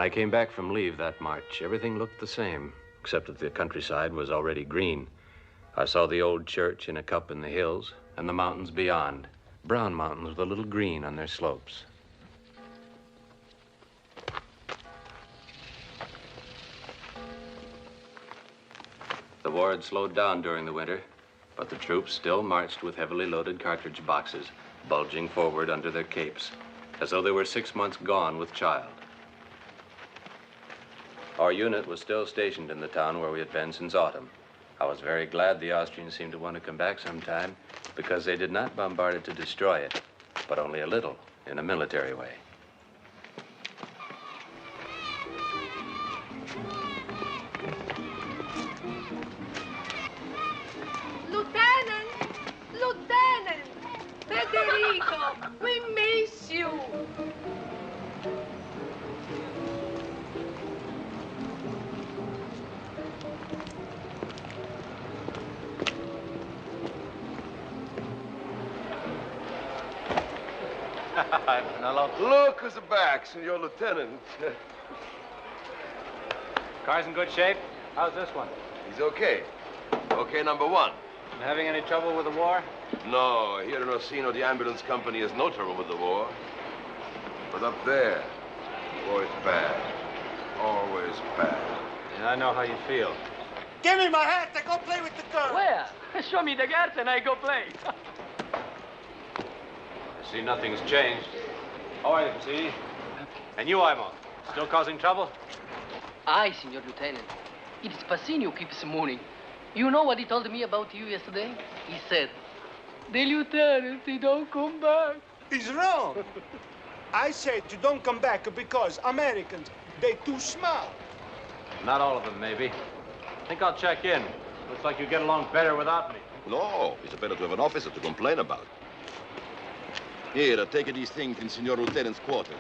When I came back from leave that March, everything looked the same, except that the countryside was already green. I saw the old church in a cup in the hills, and the mountains beyond, brown mountains with a little green on their slopes. The war had slowed down during the winter, but the troops still marched with heavily loaded cartridge boxes, bulging forward under their capes, as though they were 6 months gone with child. Our unit was still stationed in the town where we had been since autumn. I was very glad the Austrians seemed to want to come back sometime, because they did not bombard it to destroy it, but only a little, in a military way. Lieutenant! Federico, we miss you! Look who's back, Senor Lieutenant. Car's in good shape. How's this one? He's okay. Okay, number one. Having any trouble with the war? No, here in Orsino, the ambulance company has no trouble with the war. But up there, the war is bad. Always bad. Yeah, I know how you feel. Give me my hat and go play with the girl. Where? Show me the girls and I go play. I see nothing's changed. How are you, see? And you, Imo, still causing trouble? Aye, Signor Lieutenant. It's Passini who keeps moaning. You know what he told me about you yesterday? He said, the lieutenant, he don't come back. He's wrong. I said you don't come back because Americans, they too smart. Not all of them, maybe. I think I'll check in. Looks like you get along better without me. No, it's better to have an officer to complain about. Here, take these things in Signor Lieutenant's quarters.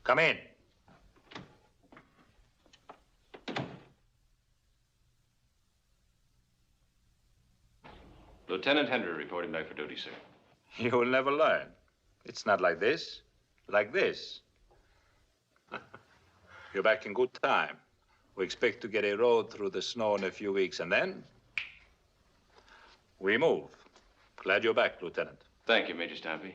Come in. Lieutenant Henry reporting back for duty, sir. You will never learn. It's not like this. Like this. You're back in good time. We expect to get a road through the snow in a few weeks, and then we move. Glad you're back, Lieutenant. Thank you, Major Stampy.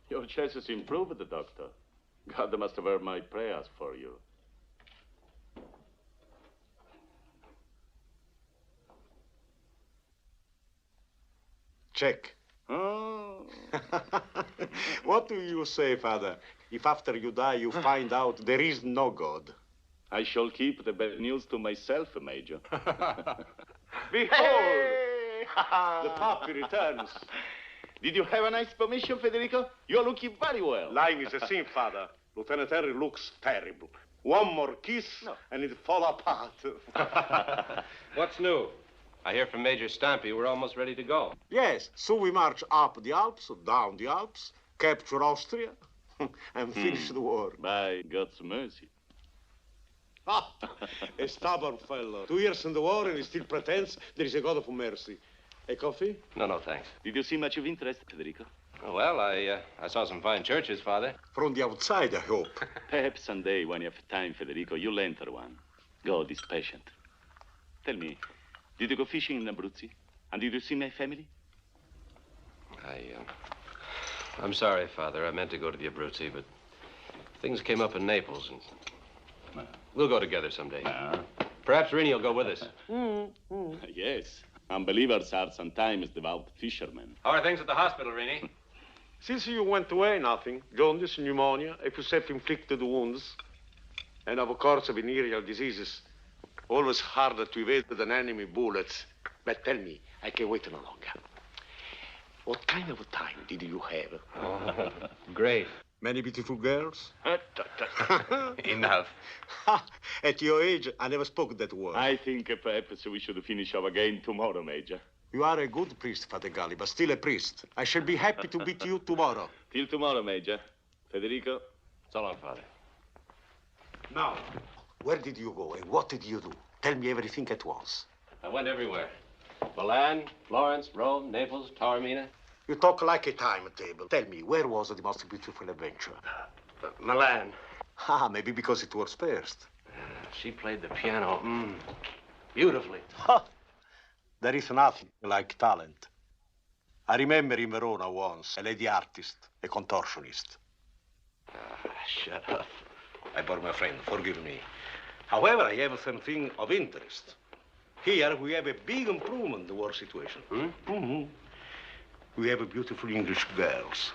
Your chances improved, Doctor. God must have heard my prayers for you. Check. Oh. What do you say, Father, if after you die you find out there is no God? I shall keep the bad news to myself, Major. Behold! The puppy returns. Did you have a nice permission, Federico? You're looking very well. Lying is a sin, Father. Lieutenant Henry looks terrible. One more kiss, and it fall apart. What's new? I hear from Major Stampy we're almost ready to go. Yes, so we march up the Alps, down the Alps, capture Austria, and finish the war. By God's mercy. Ah, a stubborn fellow. 2 years in the war, and he still pretends there is a God of mercy. A coffee? No, thanks. Did you see much of interest, Federico? Oh, well, I saw some fine churches, Father. From the outside, I hope. Perhaps someday, when you have time, Federico, you'll enter one. God is patient. Tell me, did you go fishing in Abruzzi? And did you see my family? I'm sorry, Father. I meant to go to the Abruzzi, but things came up in Naples, and we'll go together someday. Perhaps Rini will go with us. Yes. Unbelievers are sometimes devout fishermen. How are things at the hospital, Rini? Since you went away, nothing. Jaundice, pneumonia, a few self-inflicted wounds, and of course venereal diseases. Always harder to evade than enemy bullets. But tell me, I can wait no longer. What kind of a time did you have? Oh, great. Many beautiful girls? Enough. At your age, I never spoke that word. I think perhaps we should finish our game tomorrow, Major. You are a good priest, Father Galli, but still a priest. I shall be happy to beat you tomorrow. Till tomorrow, Major. Federico? So long, Father. Now, where did you go and what did you do? Tell me everything at once. I went everywhere. Milan, Florence, Rome, Naples, Taormina. You talk like a timetable. Tell me, where was the most beautiful adventure? Milan. Ah, maybe because it was first. She played the piano, beautifully. Ha! There is nothing like talent. I remember in Verona once, a lady artist, a contortionist. Shut up. I bore my friend, forgive me. However, I have something of interest. Here, we have a big improvement in the war situation. We have beautiful English girls.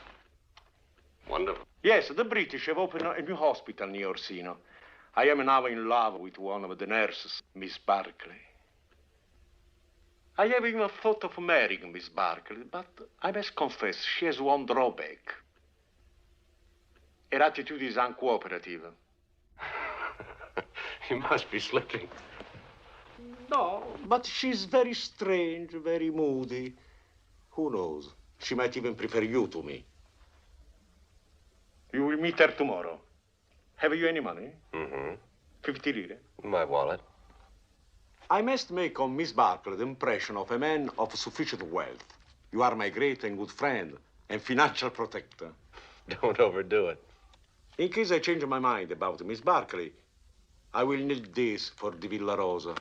Wonderful. Yes, the British have opened a new hospital near Orsino. I am now in love with one of the nurses, Miss Barclay. I have even thought of marrying Miss Barclay, but I must confess she has one drawback. Her attitude is uncooperative. You must be slipping. No, but she's very strange, very moody. Who knows? She might even prefer you to me. You will meet her tomorrow. Have you any money? 50 lire. My wallet. I must make on Miss Barclay the impression of a man of sufficient wealth. You are my great and good friend and financial protector. Don't overdo it. In case I change my mind about Miss Barclay, I will need this for the Villa Rosa.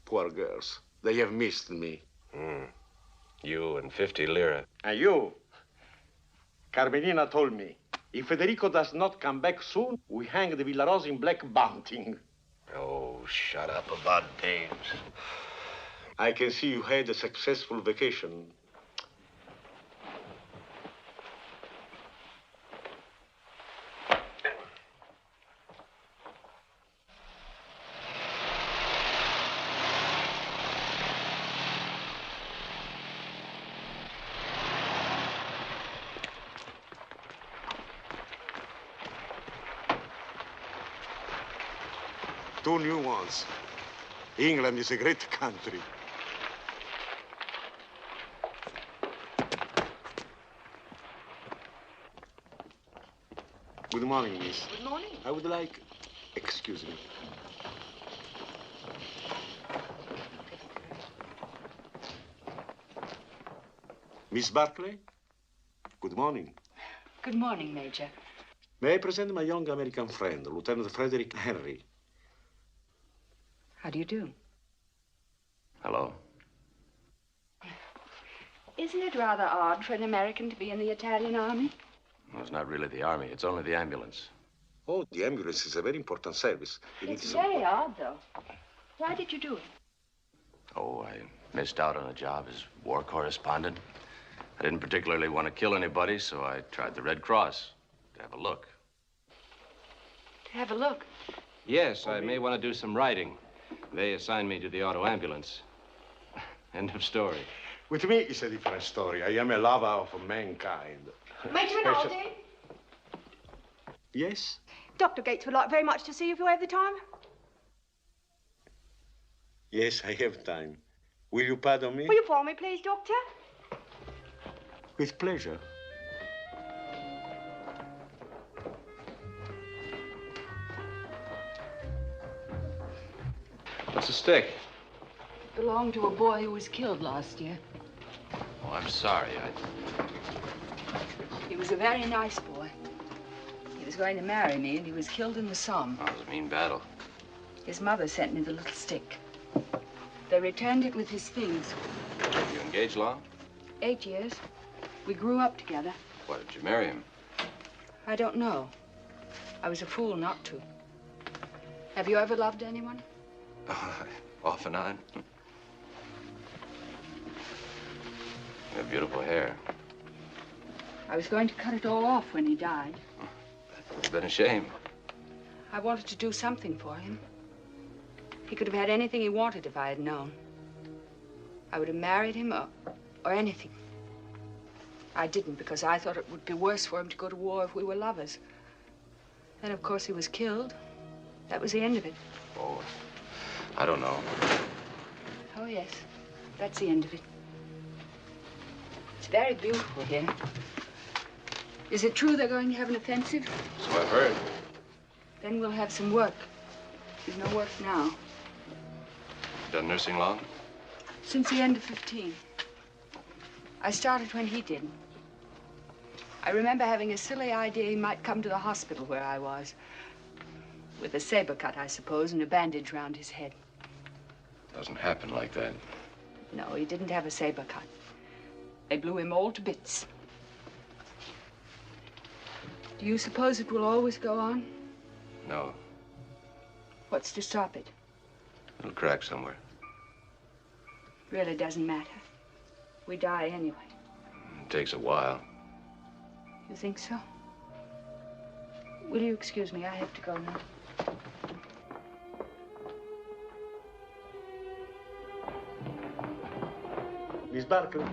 Poor girls. They have missed me. You and 50 lire. And you? Carmelina told me, if Federico does not come back soon, we hang the Villa Rosa in black bunting. Oh, shut up about dames. I can see you had a successful vacation. Two new ones. England is a great country. Good morning, miss. Good morning. I would like... Excuse me. Miss Barclay? Good morning. Good morning, Major. May I present my young American friend, Lieutenant Frederick Henry? How do you do? Hello. Isn't it rather odd for an American to be in the Italian army? Well, it's not really the army. It's only the ambulance. Oh, the ambulance is a very important service. It's very odd, though. Why did you do it? Oh, I missed out on a job as war correspondent. I didn't particularly want to kill anybody, so I tried the Red Cross to have a look. To have a look? Yes, I may want to do some writing. They assigned me to the auto ambulance. End of story. With me, it's a different story. I am a lover of mankind. Major Rinaldi? Yes? Dr. Gates would like very much to see you if you have the time. Yes, I have time. Will you pardon me? Will you follow me, please, Doctor? With pleasure. What's the stick? Belonged to a boy who was killed last year. Oh, I'm sorry. He was a very nice boy. He was going to marry me, and he was killed in the Somme. Oh, it was a mean battle. His mother sent me the little stick. They returned it with his things. You engaged long? 8 years. We grew up together. Why did you marry him? I don't know. I was a fool not to. Have you ever loved anyone? Off and on. You have beautiful hair. I was going to cut it all off when he died. It's been a shame. I wanted to do something for him. He could have had anything he wanted if I had known. I would have married him or anything. I didn't because I thought it would be worse for him to go to war if we were lovers. Then, of course, he was killed. That was the end of it. Oh, I don't know. Oh, yes. That's the end of it. It's very beautiful here. Is it true they're going to have an offensive? So I've heard. Then we'll have some work. There's no work now. Done nursing long? Since the end of 15. I started when he did. I remember having a silly idea he might come to the hospital where I was. With a saber cut, I suppose, and a bandage round his head. Doesn't happen like that. No, he didn't have a saber cut. They blew him all to bits. Do you suppose it will always go on? No. What's to stop it? It'll crack somewhere. Really doesn't matter. We die anyway. It takes a while. You think so? Will you excuse me? I have to go now. Miss Barkley?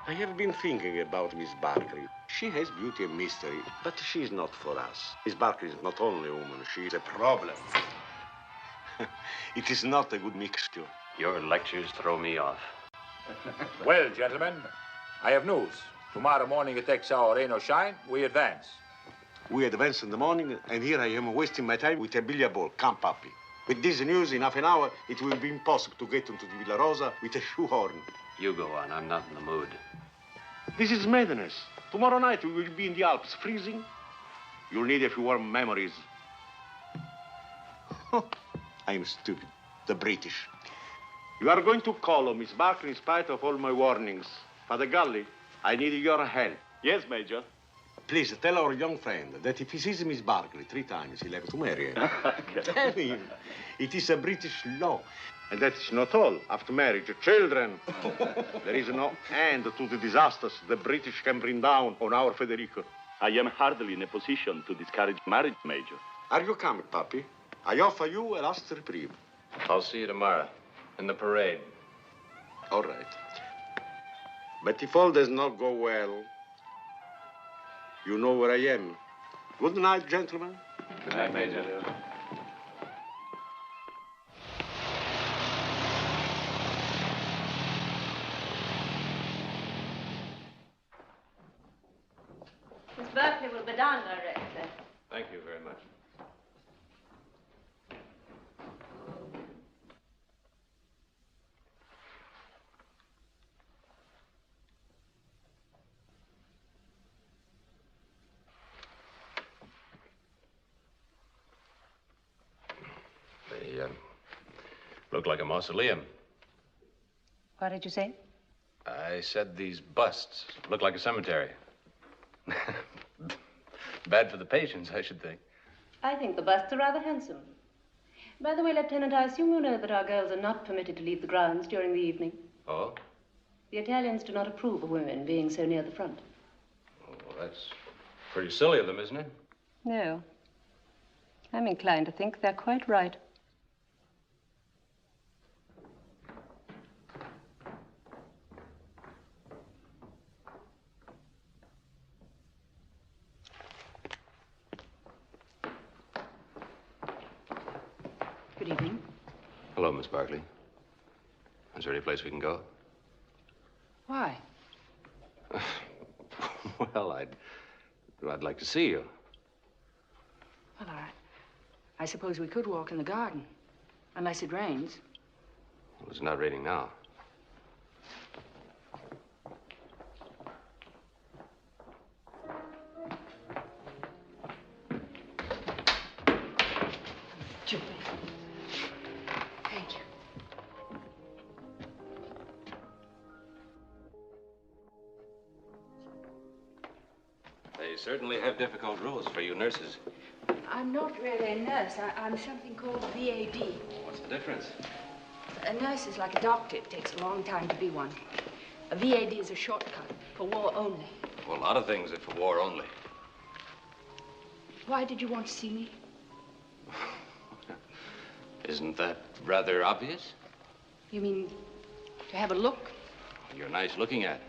I have been thinking about Miss Barkley. She has beauty and mystery, but she is not for us. Miss Barkley is not only a woman, she is a problem. It is not a good mixture. Your lectures throw me off. Well, gentlemen, I have news. Tomorrow morning at X hour, rain or shine, we advance. We advance in the morning, and here I am wasting my time with a billiard ball. Come, puppy. With this news, in half an hour, it will be impossible to get into the Villa Rosa with a shoehorn. You go on. I'm not in the mood. This is madness. Tomorrow night, we will be in the Alps, freezing. You'll need a few warm memories. I'm stupid. The British. You are going to call on Miss Barkley in spite of all my warnings. Father Gully, I need your help. Yes, Major. Please tell our young friend that if he sees Miss Barkley 3 times, he'll have to marry her. Tell him. It is a British law. And that's not all. After marriage, children. There is no end to the disasters the British can bring down on our Federico. I am hardly in a position to discourage marriage, Major. Are you coming, puppy? I offer you a last reprieve. I'll see you tomorrow in the parade. All right. But if all does not go well, you know where I am. Good night, gentlemen. Good night, Major. Miss Berkeley will be down directly. Thank you very much. They look like a mausoleum. What did you say? I said these busts look like a cemetery. Bad for the patients, I should think. I think the busts are rather handsome. By the way, Lieutenant, I assume you know that our girls are not permitted to leave the grounds during the evening. Oh? The Italians do not approve of women being so near the front. Oh, well, that's pretty silly of them, isn't it? No. I'm inclined to think they're quite right. Good evening. Hello, Miss Barkley. Is there any place we can go? Why? Well, I'd like to see you. Well, I suppose we could walk in the garden, unless it rains. Well, it's not raining now. Julie. Thank you. They certainly have difficult rules for you nurses. I'm not really a nurse. I'm something called VAD. What's the difference? A nurse is like a doctor. It takes a long time to be one. A VAD is a shortcut for war only. Well, a lot of things are for war only. Why did you want to see me? Isn't that rather obvious? You mean to have a look? You're nice looking at.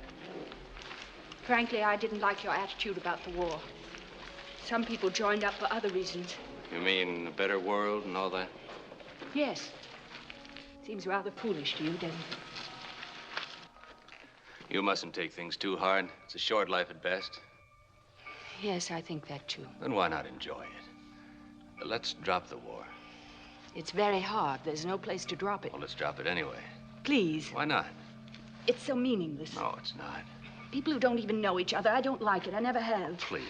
Frankly, I didn't like your attitude about the war. Some people joined up for other reasons. You mean a better world and all that? Yes. Seems rather foolish to you, doesn't it? You mustn't take things too hard. It's a short life at best. Yes, I think that too. Then why not enjoy it? Let's drop the war. It's very hard. There's no place to drop it. Well, let's drop it anyway. Please. Why not? It's so meaningless. No, it's not. People who don't even know each other, I don't like it. I never have. Please.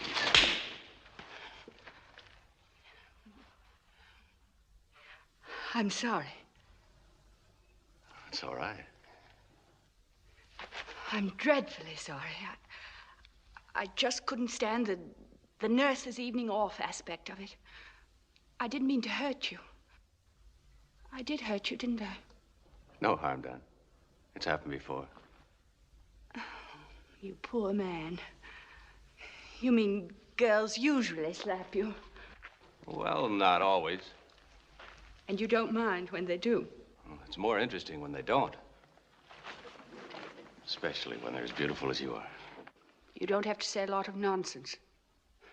I'm sorry. It's all right. I'm dreadfully sorry. I just couldn't stand the nurse's evening off aspect of it. I didn't mean to hurt you. I did hurt you, didn't I? No harm done. It's happened before. You poor man. You mean girls usually slap you? Well, not always. And you don't mind when they do? Well, it's more interesting when they don't. Especially when they're as beautiful as you are. You don't have to say a lot of nonsense.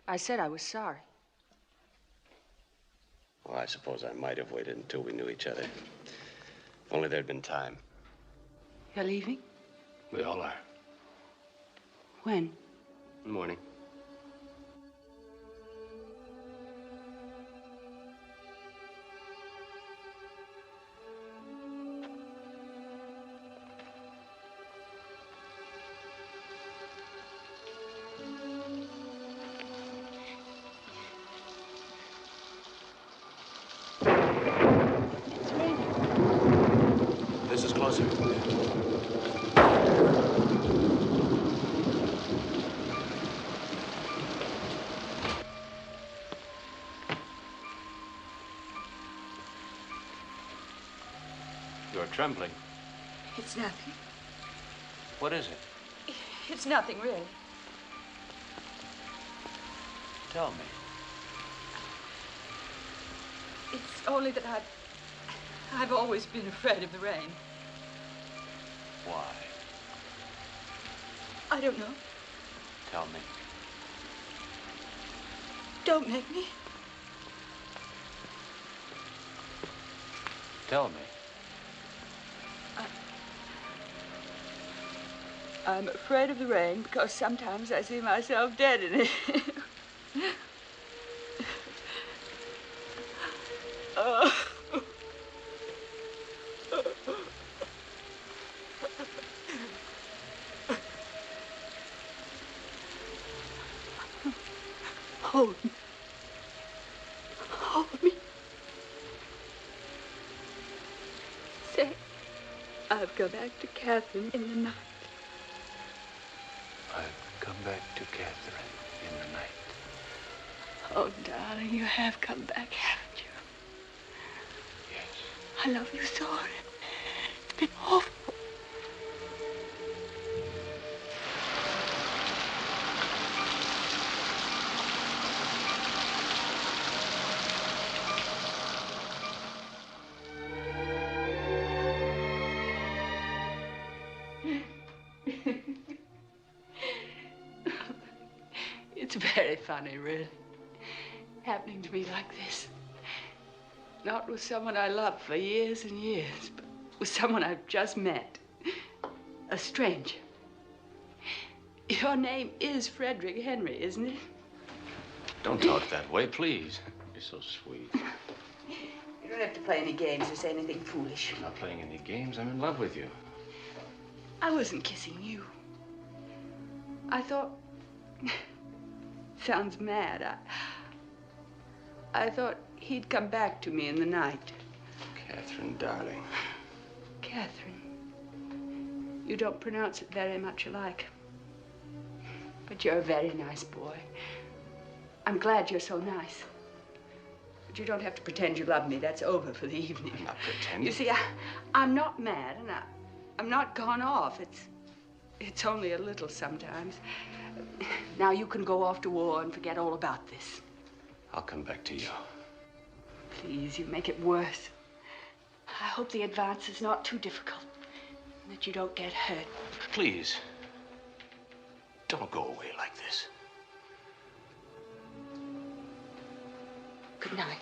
I said I was sorry. Well, I suppose I might have waited until we knew each other. If only there'd been time. You're leaving? We all are. When? In the morning. It's raining. This is closer. You're trembling. It's nothing. What is it? It's nothing, really. Tell me. It's only that I've always been afraid of the rain. Why? I don't know. Tell me. Don't make me. Tell me. I'm afraid of the rain because sometimes I see myself dead in it. Hold me. Hold me. Say, I've come back to Catherine in the night. I've come back to Catherine in the night. Oh, darling, you have come back, haven't you? Yes. I love you so. It's been awful. It's very funny, really. Happening to me like this. Not with someone I loved for years and years, but with someone I've just met. A stranger. Your name is Frederick Henry, isn't it? Don't talk that way, please. You're so sweet. You don't have to play any games or say anything foolish. I'm not playing any games. I'm in love with you. I wasn't kissing you. I thought... Sounds mad. I thought he'd come back to me in the night. Catherine, darling. Catherine. You don't pronounce it very much alike. But you're a very nice boy. I'm glad you're so nice. But you don't have to pretend you love me. That's over for the evening. I'm not pretending. You see, I'm not mad, and I'm not gone off. It's only a little sometimes. Now you can go off to war and forget all about this. I'll come back to you. Please, you make it worse. I hope the advance is not too difficult, and that you don't get hurt. Please, don't go away like this. Good night.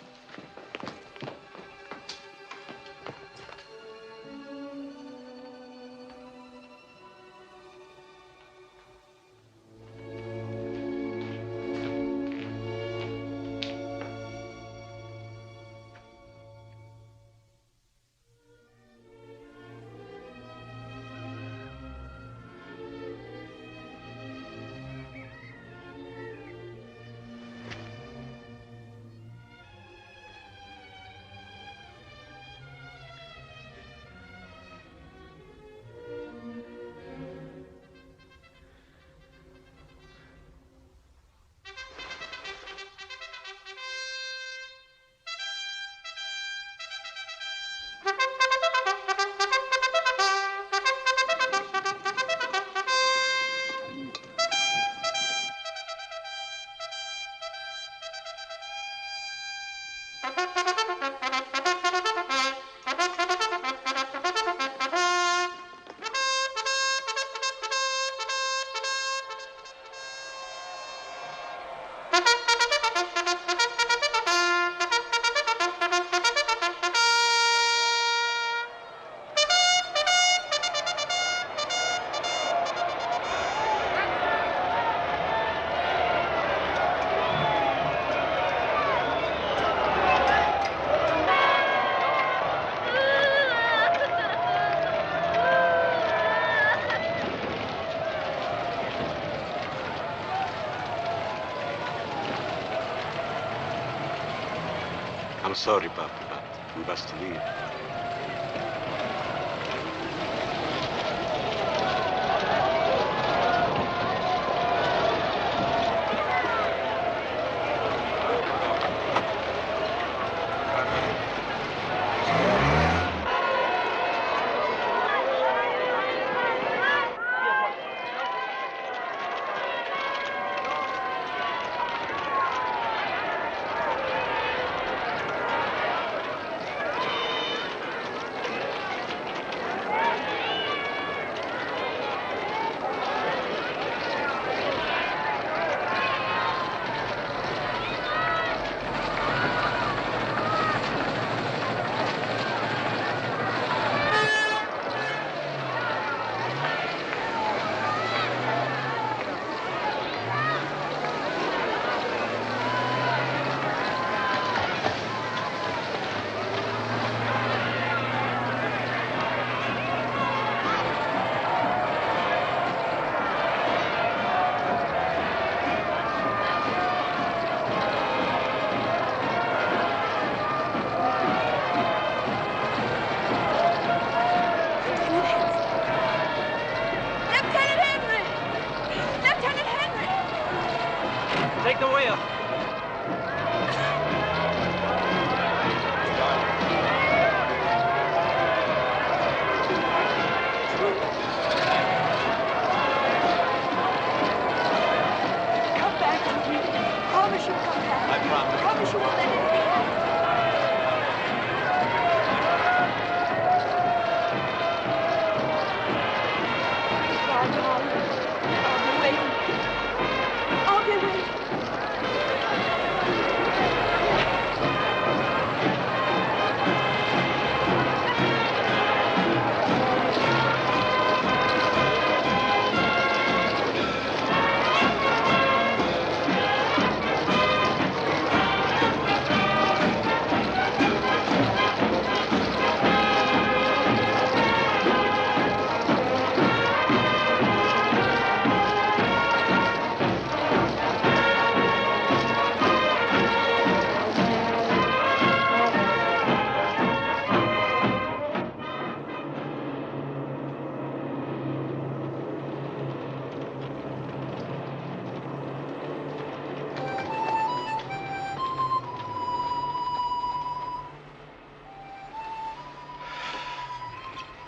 I'm sorry, Papa, but we must leave.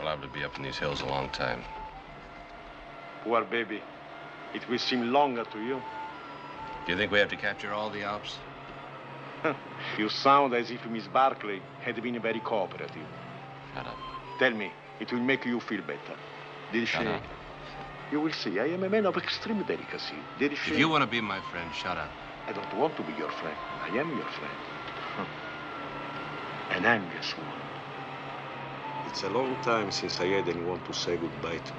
liable to be up in these hills a long time. Poor baby. It will seem longer to you. Do you think we have to capture all the Alps? You sound as if Miss Barclay had been very cooperative. Shut up. Tell me, it will make you feel better. Did she? Shut up. You will see, I am a man of extreme delicacy. Did she? If you want to be my friend, shut up. I don't want to be your friend. I am your friend. An anxious one. It's a long time since I had anyone to say goodbye to.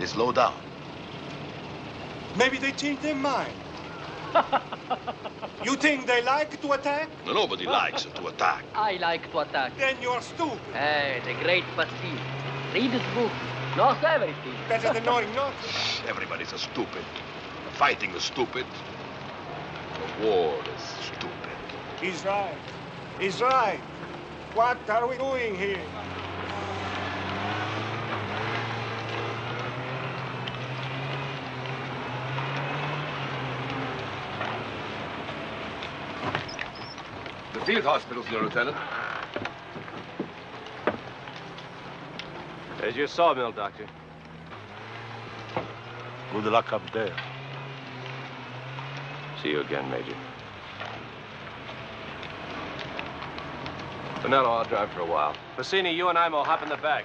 Slow down. Maybe they changed their mind. You think they like to attack? No, nobody likes to attack. I like to attack. Then you're stupid. Hey, the great Basile. Read his book. Knows everything. Better than knowing nothing. Everybody's a stupid. Fighting is stupid. The war is stupid. He's right. He's right. What are we doing here? The field hospital, Senor Lieutenant. There's your sawmill, Doctor. Good luck up there. See you again, Major. Finello, I'll drive for a while. Bassini, you and I will hop in the back.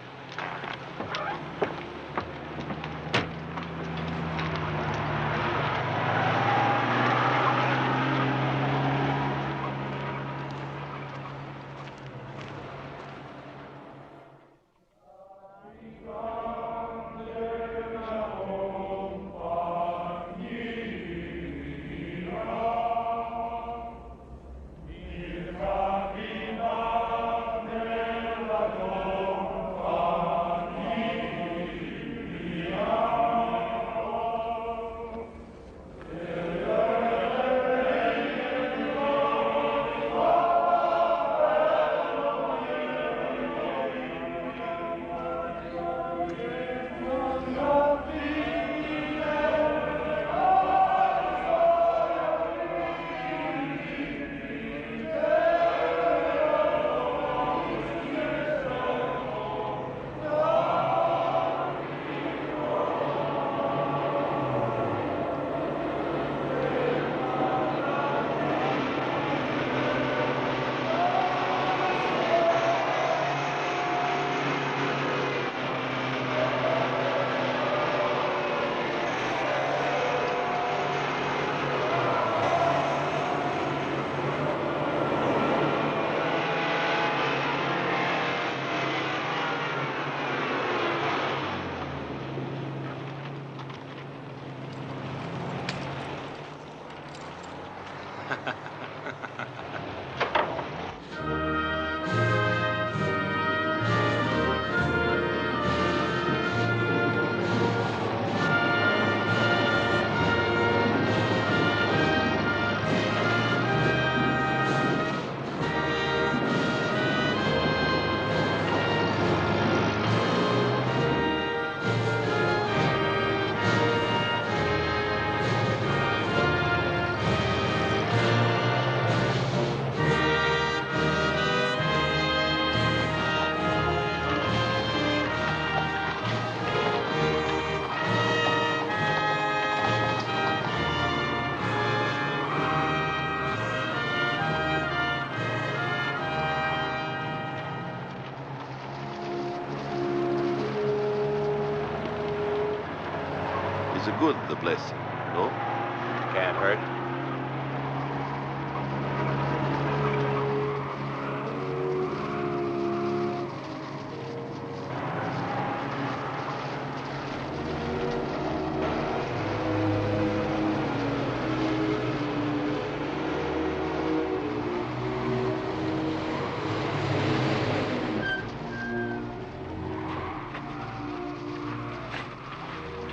It's a good, the blessing, no? Can't hurt.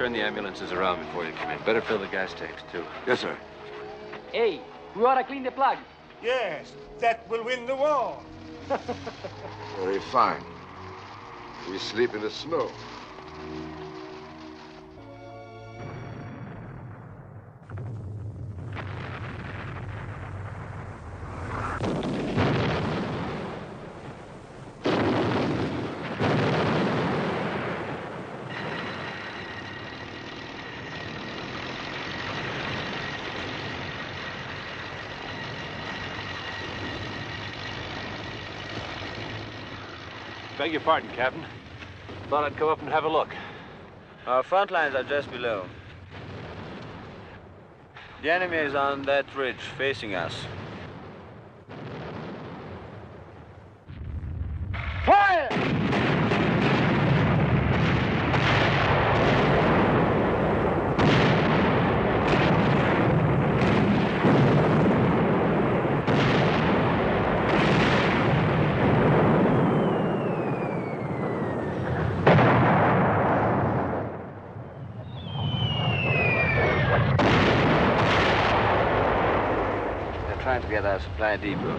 Turn the ambulances around before you come in. Better fill the gas tanks, too. Yes, sir. Hey, we ought to clean the plugs. Yes, that will win the war. Very fine. We sleep in the snow. Beg your pardon, Captain. Thought I'd come up and have a look. Our front lines are just below. The enemy is on that ridge, facing us. Fire! Trying to get our supply depot.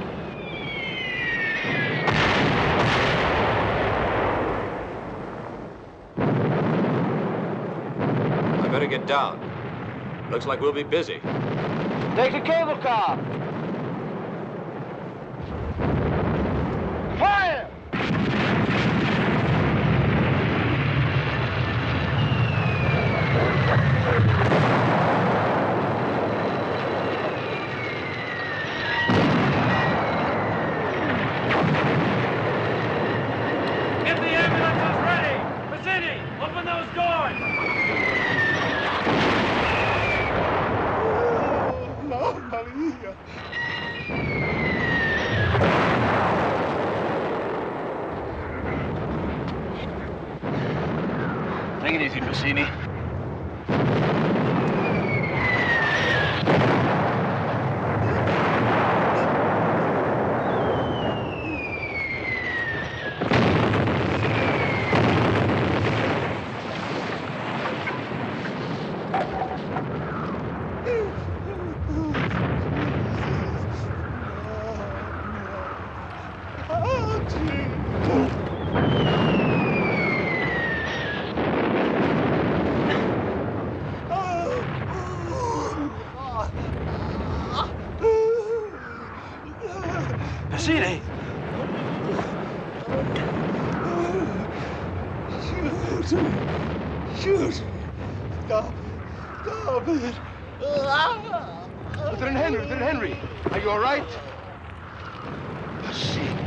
I better get down. Looks like we'll be busy. Take the cable car. Fire! Take it easy, Bassini. Bassini! Shoot! Stop! Stop it! Lieutenant Henry, are you all right? Bassini.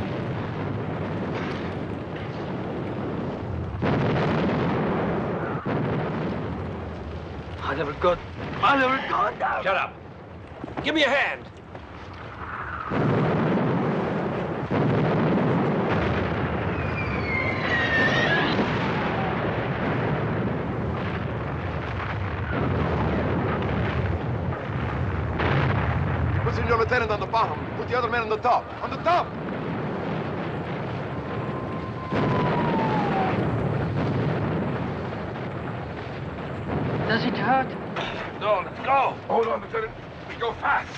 I never got down. Shut up. Give me a hand. Put Senior Lieutenant on the bottom. Put the other man on the top. On the top! Does it hurt? No, let's go. Hold on, Lieutenant. We go fast.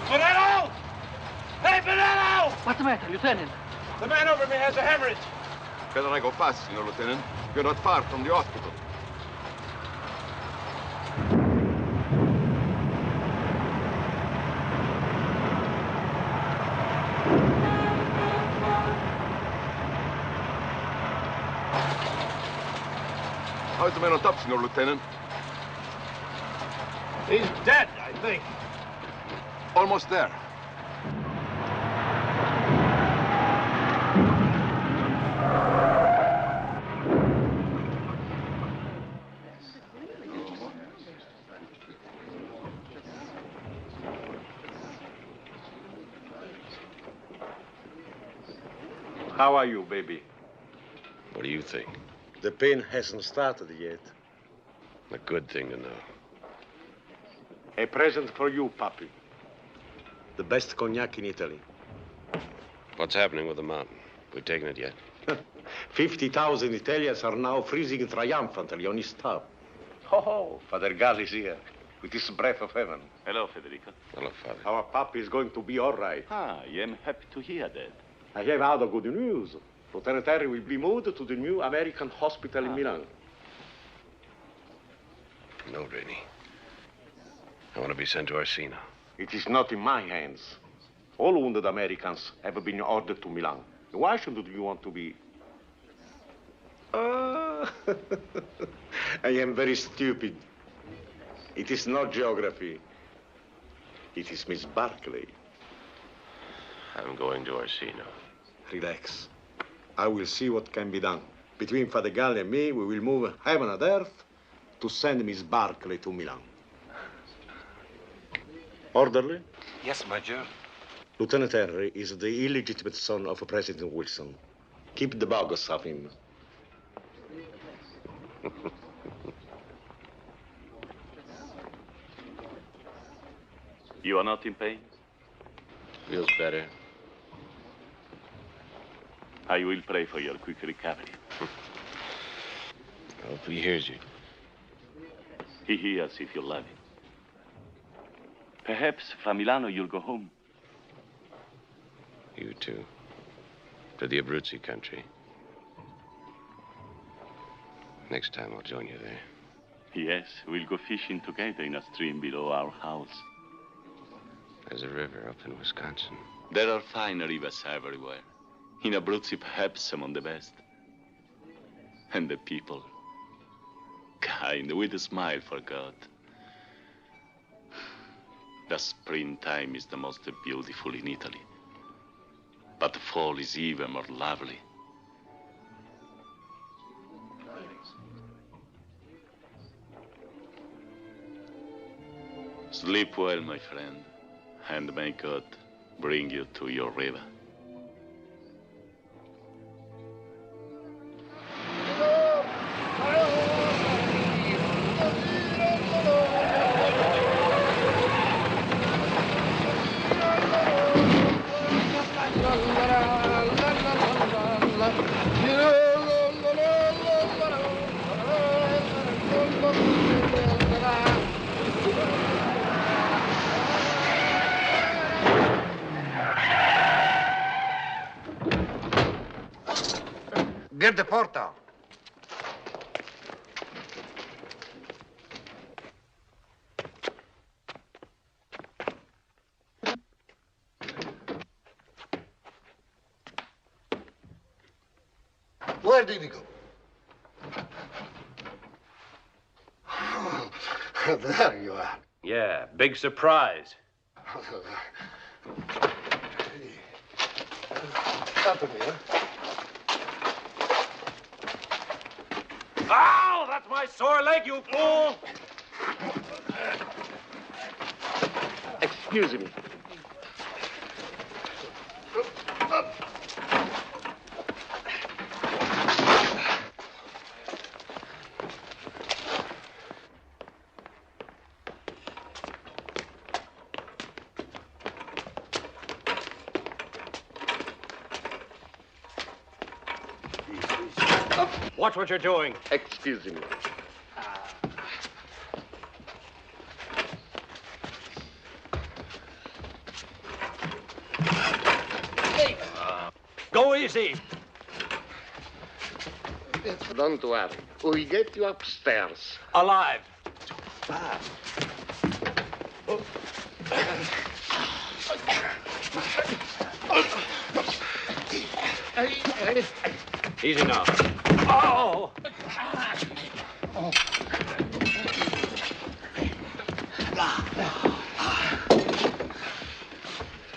Bonello! Hey, Bonello! What's the matter, Lieutenant? The man over me has a hemorrhage. Better I go fast, Senor Lieutenant. You're not far from the hospital. How's the man on top, Senor Lieutenant? He's dead, I think. Almost there. How are you, baby? What do you think? The pain hasn't started yet. A good thing to know. A present for you, Papi. The best cognac in Italy. What's happening with the mountain? We've taken it yet? 50,000 Italians are now freezing triumphantly on his top. Oh, Father Gal is here with his breath of heaven. Hello, Federico. Hello, Father. Our Papi is going to be all right. Ah, I am happy to hear that. I have other good news. Lieutenant Harry will be moved to the new American hospital in Milan. No, Rainey. I want to be sent to Orsino. It is not in my hands. All wounded Americans have been ordered to Milan. Why shouldn't you want to be? I am very stupid. It is not geography. It is Miss Barclay. I'm going to Orsino. Relax. I will see what can be done. Between Father Gal and me, we will move heaven and earth to send Miss Barclay to Milan. Orderly? Yes, Major. Lieutenant Henry is the illegitimate son of President Wilson. Keep the bogus of him. You are not in pain? Feels better. I will pray for your quick recovery. I hope he hears you. He hears if you love him. Perhaps from Milano you'll go home. You too. To the Abruzzi country. Next time I'll join you there. Yes, we'll go fishing together in a stream below our house. There's a river up in Wisconsin. There are fine rivers everywhere. In Abruzzi, perhaps among the best. And the people, kind, with a smile for God. The springtime is the most beautiful in Italy. But the fall is even more lovely. Sleep well, my friend, and may God bring you to your river. Get the porta. Where did he go? There you are. Yeah, big surprise. Company, huh? Ow! That's my sore leg, you fool! Excuse me. Watch what you're doing. Excuse me. Hey! Go easy. Don't worry. We'll get you upstairs. Alive. Easy now. Oh!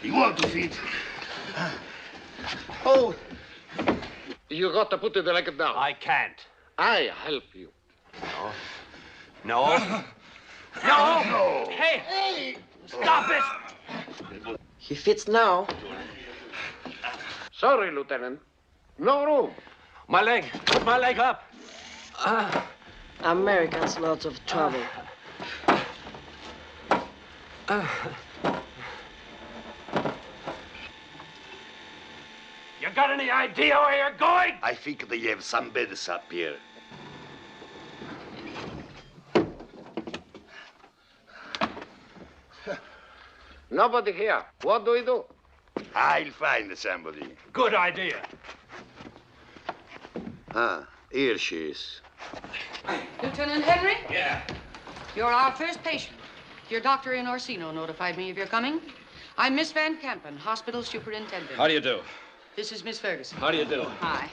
You want to feed? Oh, you got to put the leg down. I can't. I help you. No. No. No. Hey! Stop it! He fits now. Sorry, Lieutenant. No room. My leg. Put my leg up. America's lots of trouble. You got any idea where you're going? I think they have some beds up here. Nobody here. What do we do? I'll find somebody. Good idea. Ah, here she is. Lieutenant Henry? Yeah. You're our first patient. Your doctor in Orsino notified me of your coming. I'm Miss Van Kampen, hospital superintendent. How do you do? This is Miss Ferguson. How do you do? Hi.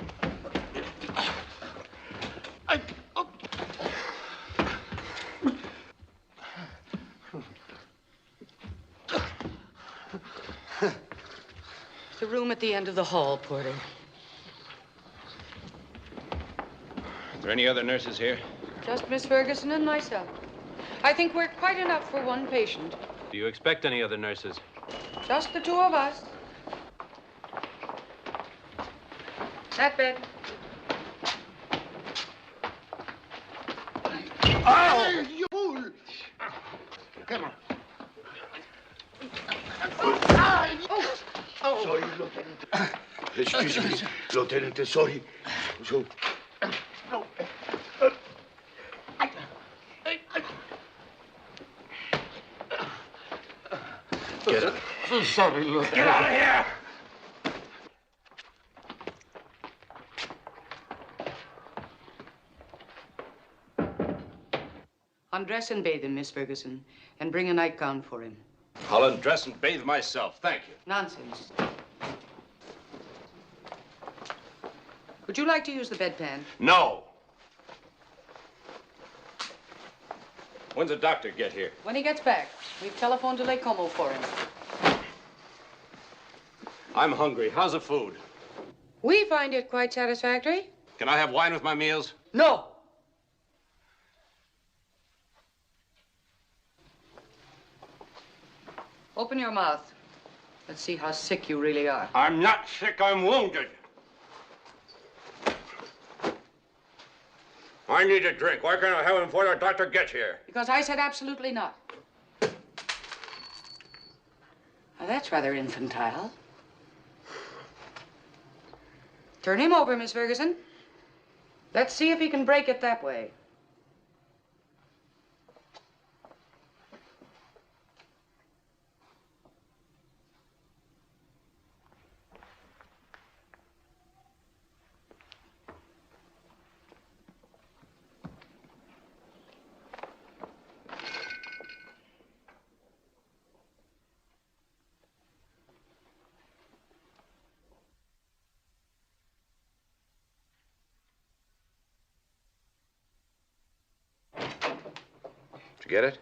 The room at the end of the hall, Porter. Are there any other nurses here? Just Miss Ferguson and myself. I think we're quite enough for one patient. Do you expect any other nurses? Just the two of us. That bed. Oh, you fool! Come on. Oh. Sorry, Lieutenant. Excuse me, Lieutenant, sorry. So... No. Get up. So sorry, Lieutenant. Get out of here! Undress and bathe him, Miss Ferguson, and bring a nightgown for him. I'll undress and bathe myself. Thank you. Nonsense. Would you like to use the bedpan? No. When's the doctor get here? When he gets back. We've telephoned to Lake Como for him. I'm hungry. How's the food? We find it quite satisfactory. Can I have wine with my meals? No. Open your mouth. Let's see how sick you really are. I'm not sick. I'm wounded. I need a drink. Why can't I have him before the doctor gets here? Because I said absolutely not. Now, that's rather infantile. Turn him over, Miss Ferguson. Let's see if he can break it that way. Did you get it?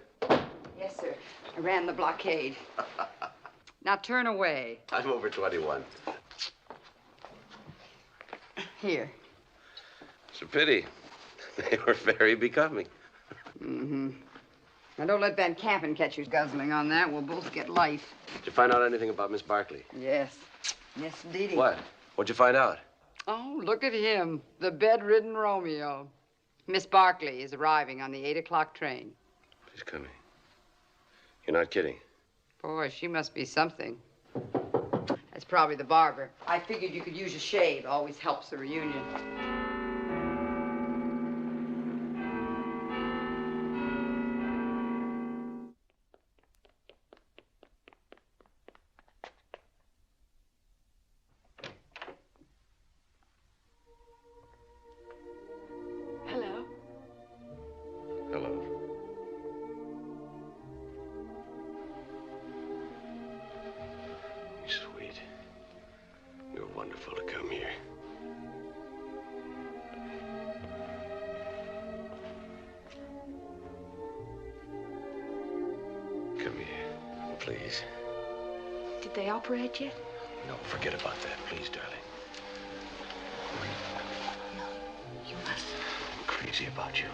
Yes, sir. I ran the blockade. Now turn away. I'm over 21. Here. It's a pity. They were very becoming. Mm-hmm. Now don't let Ben Kampen catch you guzzling on that. We'll both get life. Did you find out anything about Miss Barkley? Yes. Yes, indeedy. What? What'd you find out? Oh, look at him. The bedridden Romeo. Miss Barkley is arriving on the 8 o'clock train. She's coming. You're not kidding. Boy, she must be something. That's probably the barber. I figured you could use a shave. Always helps the reunion. Hello. Hello. You're sweet. You're wonderful to come here. Come here, please. Did they operate yet? No, forget about that, please, darling. You must. I'm crazy about you.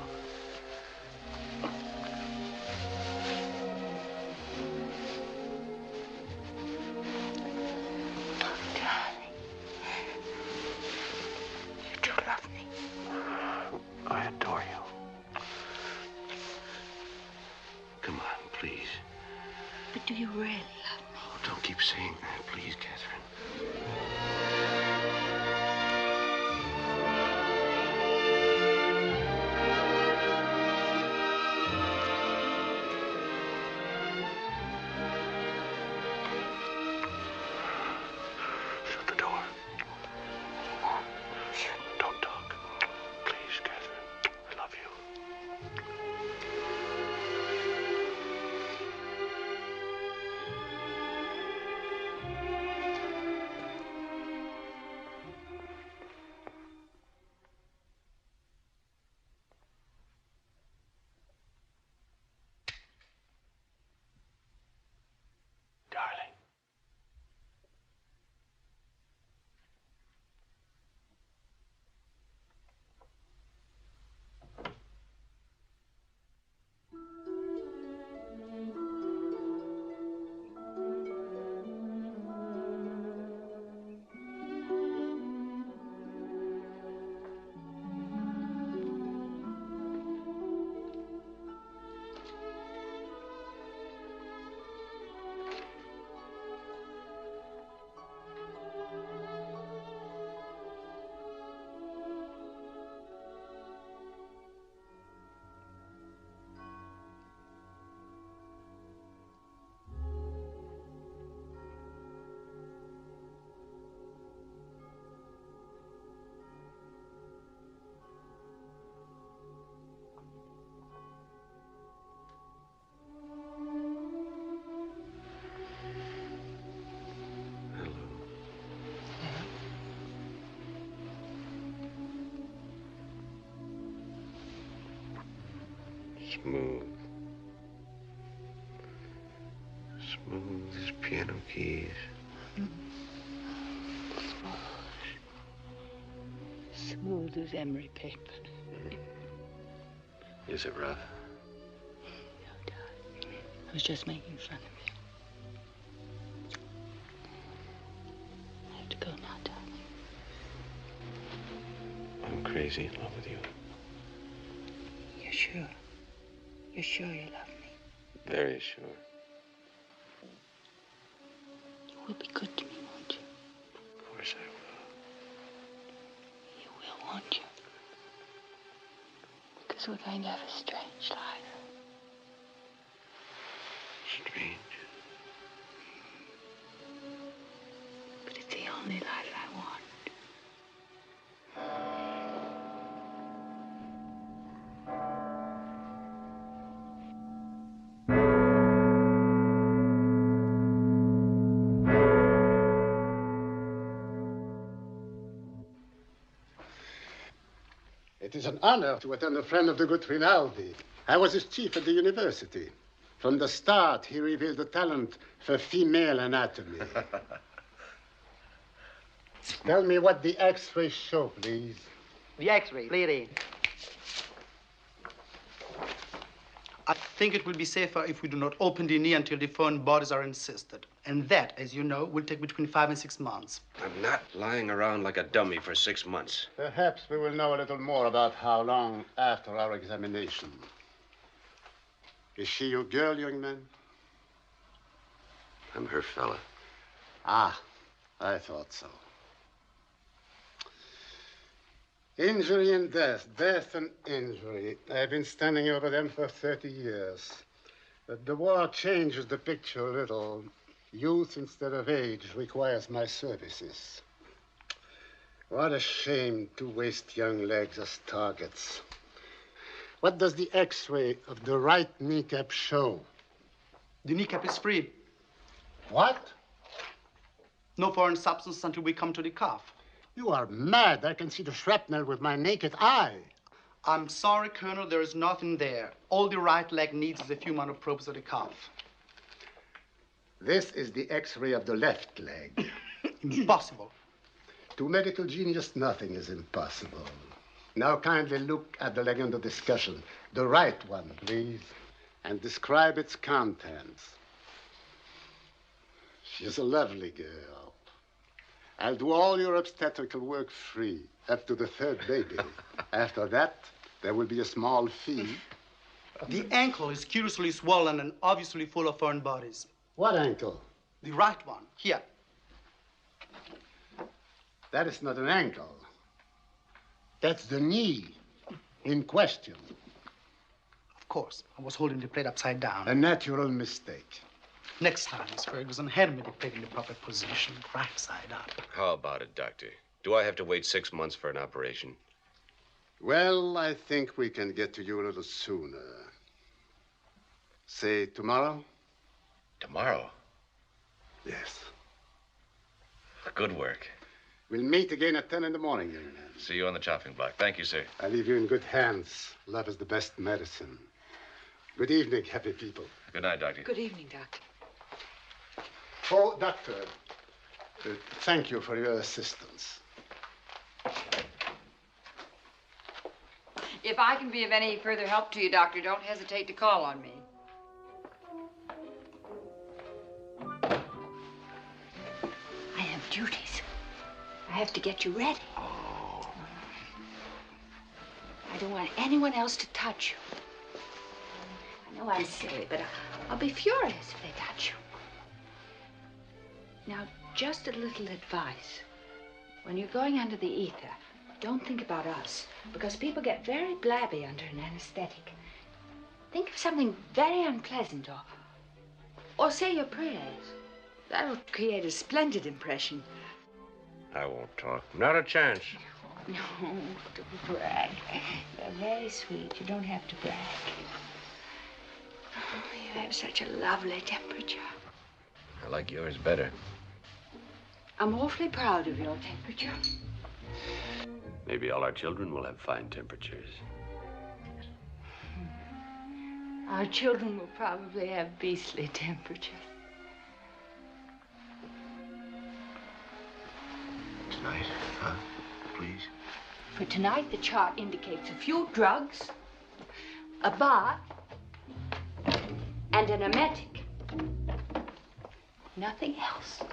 Smooth. Smooth as piano keys. Smooth as emery paper. Is it rough? I was just making fun of you. I have to go now, darling. I'm crazy in love with you. You're sure? You're sure you love me? Very sure. You will be good to me, won't you? Of course I You will, won't you? Because we're going to have a strange life. Strange. But it's the only life I want. It is an honor to attend a friend of the good Rinaldi. I was his chief at the university. From the start, he revealed a talent for female anatomy. Tell me what the X-rays show, please. The X-ray, bleeding. I think it will be safer if we do not open the knee until the foreign bodies are incised. And that, as you know, will take between 5 and 6 months. I'm not lying around like a dummy for 6 months. Perhaps we will know a little more about how long after our examination. Is she your girl, young man? I'm her fella. Ah, I thought so. Injury and death, death and injury. I've been standing over them for 30 years. But the war changes the picture a little. Youth instead of age requires my services. What a shame to waste young legs as targets. What does the X-ray of the right kneecap show? The kneecap is free. What? No foreign substance until we come to the calf. You are mad. I can see the shrapnel with my naked eye. I'm sorry, Colonel, there is nothing there. All the right leg needs is a few minor probes of the calf. This is the X-ray of the left leg. Impossible. To medical genius, nothing is impossible. Now kindly look at the leg under discussion. The right one, please. And describe its contents. She's a lovely girl. I'll do all your obstetrical work free, up to the 3rd baby. After that, there will be a small fee. The ankle is curiously swollen and obviously full of foreign bodies. What ankle? The right one, here. That is not an ankle. That's the knee in question. Of course, I was holding the plate upside down. A natural mistake. Next time, Miss Ferguson, hand me the plate in the proper position, right side up. How about it, Doctor? Do I have to wait 6 months for an operation? Well, I think we can get to you a little sooner. Say tomorrow? Tomorrow? Yes. Good work. We'll meet again at 10 in the morning, young man. See you on the chopping block. Thank you, sir. I leave you in good hands. Love is the best medicine. Good evening, happy people. Good night, Doctor. Good evening, Doctor. Oh, Doctor, thank you for your assistance. If I can be of any further help to you, Doctor, don't hesitate to call on me. I have duties. I have to get you ready. Oh. I don't want anyone else to touch you. I know I'm silly, but I'll be furious if they touch you. Now, just a little advice. When you're going under the ether, don't think about us, because people get very blabby under an anesthetic. Think of something very unpleasant, or say your prayers. That'll create a splendid impression. I won't talk. Not a chance. No, don't brag. They're very sweet. You don't have to brag. Oh, you have such a lovely temperature. I like yours better. I'm awfully proud of your temperature. Maybe all our children will have fine temperatures. Our children will probably have beastly temperatures. Tonight, huh? Please? For tonight, the chart indicates a few drugs, a bath, and an emetic. Nothing else.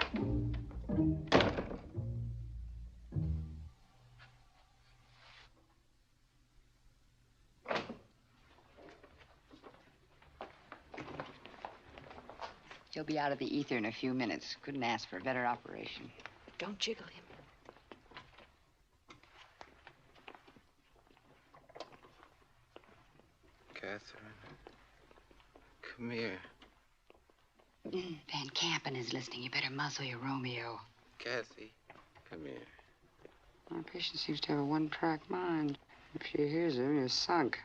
He'll be out of the ether in a few minutes. Couldn't ask for a better operation. Don't jiggle him. Catherine, come here. Van Campen is listening. You better muzzle your Romeo. Kathy, come here. Our patient seems to have a one-track mind. If she hears him, you're sunk.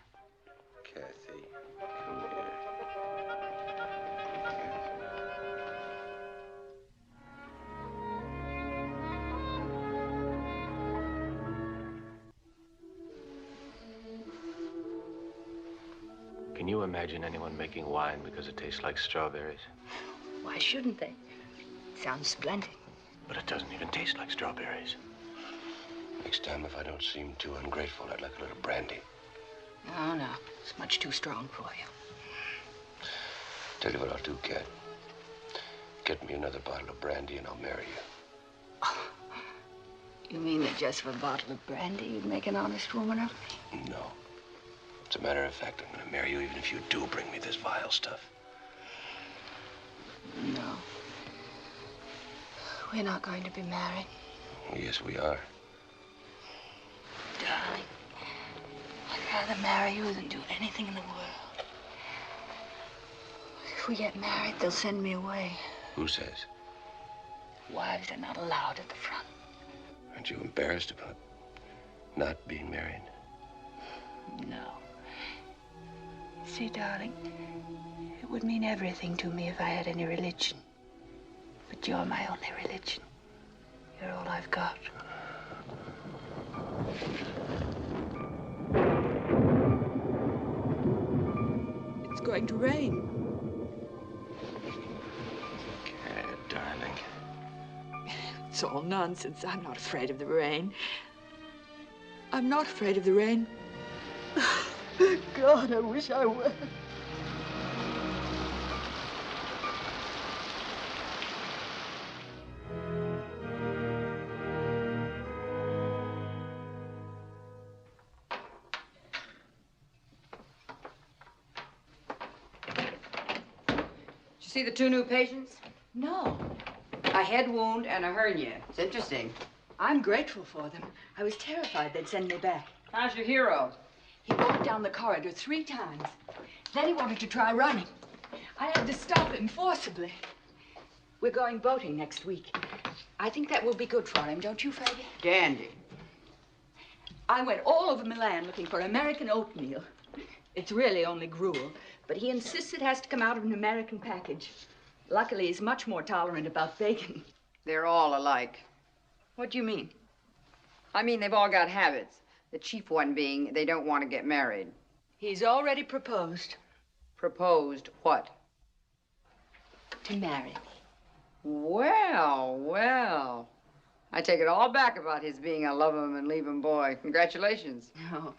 Kathy, come here. Can you imagine anyone making wine because it tastes like strawberries? Why shouldn't they? Sounds splendid. But it doesn't even taste like strawberries. Next time, if I don't seem too ungrateful, I'd like a little brandy. No, no. It's much too strong for you. Tell you what I'll do, Cat. Get me another bottle of brandy and I'll marry you. You mean that just for a bottle of brandy, you'd make an honest woman of me? No. As a matter of fact, I'm going to marry you even if you do bring me this vile stuff. No. We're not going to be married. Well, yes, we are. Darling, I'd rather marry you than do anything in the world. If we get married, they'll send me away. Who says? Wives are not allowed at the front. Aren't you embarrassed about not being married? No. See, darling, it would mean everything to me if I had any religion. But you're my only religion. You're all I've got. It's going to rain. Cat, darling. It's all nonsense. I'm not afraid of the rain. I'm not afraid of the rain. God, I wish I were. Did you see the two new patients? No. A head wound and a hernia. It's interesting. I'm grateful for them. I was terrified they'd send me back. How's your hero? He walked down the corridor 3 times. Then he wanted to try running. I had to stop him forcibly. We're going boating next week. I think that will be good for him, don't you, Fabian? Dandy. I went all over Milan looking for American oatmeal. It's really only gruel, but he insists it has to come out of an American package. Luckily, he's much more tolerant about bacon. They're all alike. What do you mean? I mean, they've all got habits. The chief one being they don't want to get married. He's already proposed. Proposed what? To marry me. Well, well. I take it all back about his being a love 'em and leave 'em boy. Congratulations. No,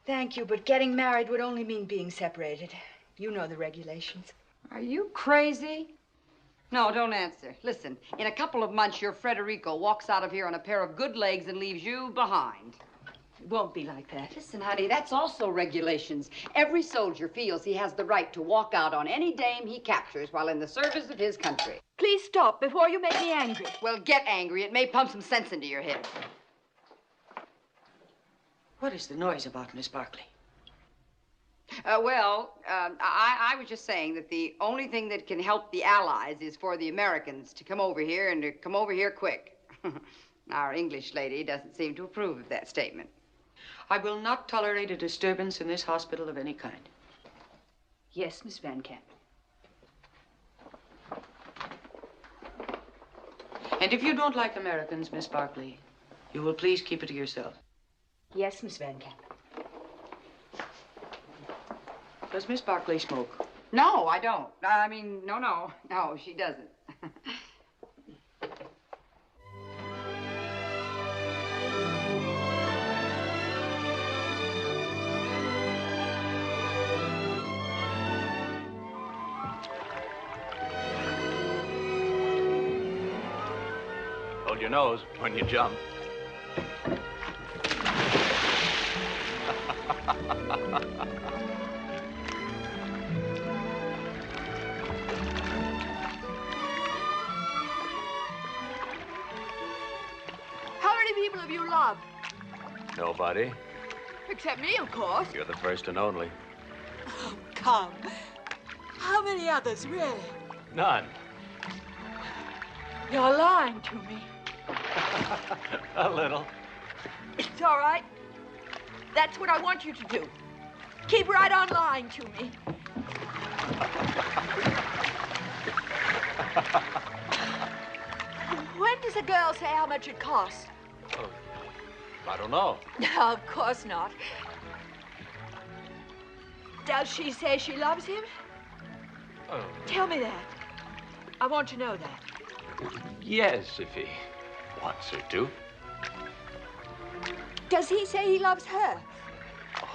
thank you, but getting married would only mean being separated. You know the regulations. Are you crazy? No, don't answer. Listen, in a couple of months, your Frederico walks out of here on a pair of good legs and leaves you behind. It won't be like that. Listen, honey, that's also regulations. Every soldier feels he has the right to walk out on any dame he captures while in the service of his country. Please stop before you make me angry. Well, get angry. It may pump some sense into your head. What is the noise about, Miss Barkley? I was just saying that the only thing that can help the Allies is for the Americans to come over here and to come over here quick. Our English lady doesn't seem to approve of that statement. I will not tolerate a disturbance in this hospital of any kind. Yes, Miss Van Camp. And if you don't like Americans, Miss Barkley, you will please keep it to yourself. Yes, Miss Van Camp. Does Miss Barclay smoke? No, I don't. I mean, no, she doesn't. Hold your nose when you jump. How many people have you loved? Nobody. Except me, of course. You're the first and only. Oh, come. How many others, really? None. You're lying to me. A little. It's all right. That's what I want you to do. Keep right on lying to me. When does a girl say how much it costs? Oh, I don't know. No, of course not. Does she say she loves him? Oh. Tell me that. I want to know that. Yes, if he wants her to. Does he say he loves her?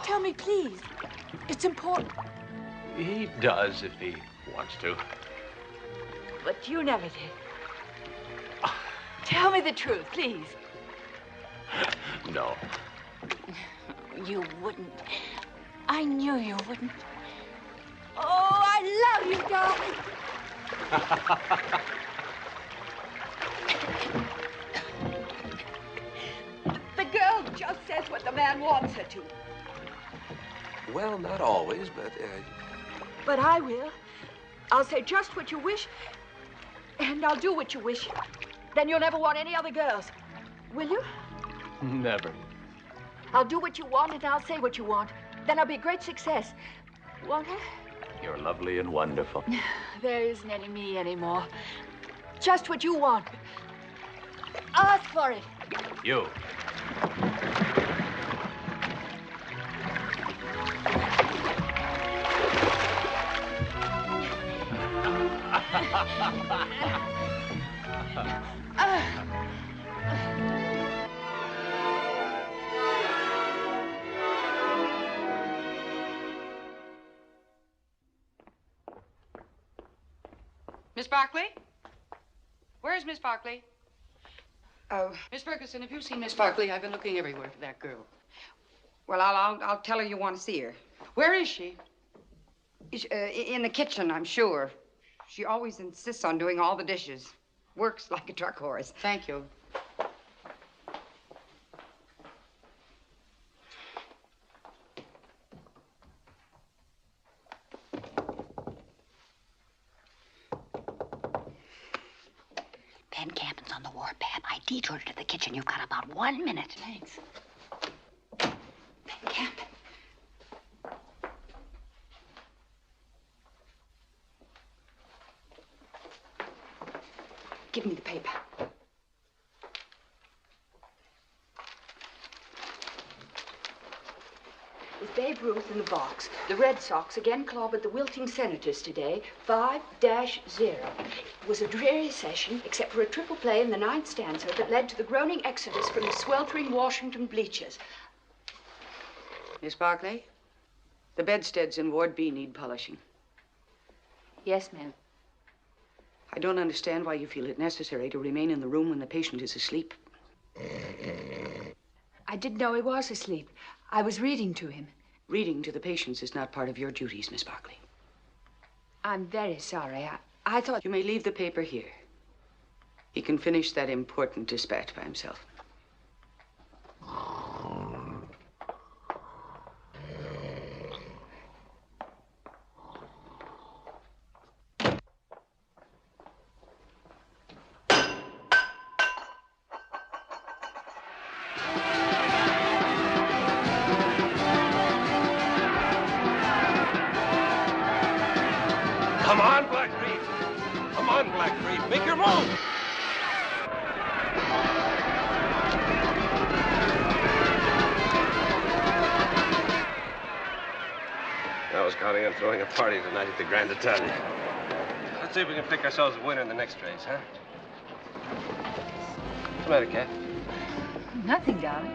Tell me, please. It's important. He does if he wants to. But you never did. Tell me the truth, please. No. You wouldn't. I knew you wouldn't. Oh, I love you, darling. The girl just says what the man wants her to. Well, not always, but... But I will. I'll say just what you wish, and I'll do what you wish. Then you'll never want any other girls. Will you? Never. I'll do what you want, and I'll say what you want. Then I'll be a great success. Won't I? You're lovely and wonderful. There isn't any me anymore. Just what you want. Ask for it. You. Miss Barclay? Where's Miss Barclay? Oh. Miss Ferguson, have you seen Miss Barclay? I've been looking everywhere for that girl. Well, I'll tell her you want to see her. Where is she? In the kitchen, I'm sure. She always insists on doing all the dishes. Works like a truck horse. Thank you. Ben Campbell's on the warpath. I detoured to the kitchen. You've got about 1 minute. Thanks. Ben Camp. Give me the paper. With Babe Ruth in the box, the Red Sox again clobbered the wilting Senators today, 5-0. It was a dreary session, except for a triple play in the ninth stanza that led to the groaning exodus from the sweltering Washington bleachers. Miss Barclay, the bedsteads in Ward B need polishing. Yes, ma'am. I don't understand why you feel it necessary to remain in the room when the patient is asleep. I didn't know he was asleep. I was reading to him. Reading to the patients is not part of your duties, Miss Barclay. I'm very sorry. I thought... You may leave the paper here. He can finish that important dispatch by himself. Come on, Blackfeet. Come on, Blackfeet. Make your move. I was counting on throwing a party tonight at the Grand Hotel. Let's see if we can pick ourselves a winner in the next race, huh? What's the matter, Cat? Nothing, darling.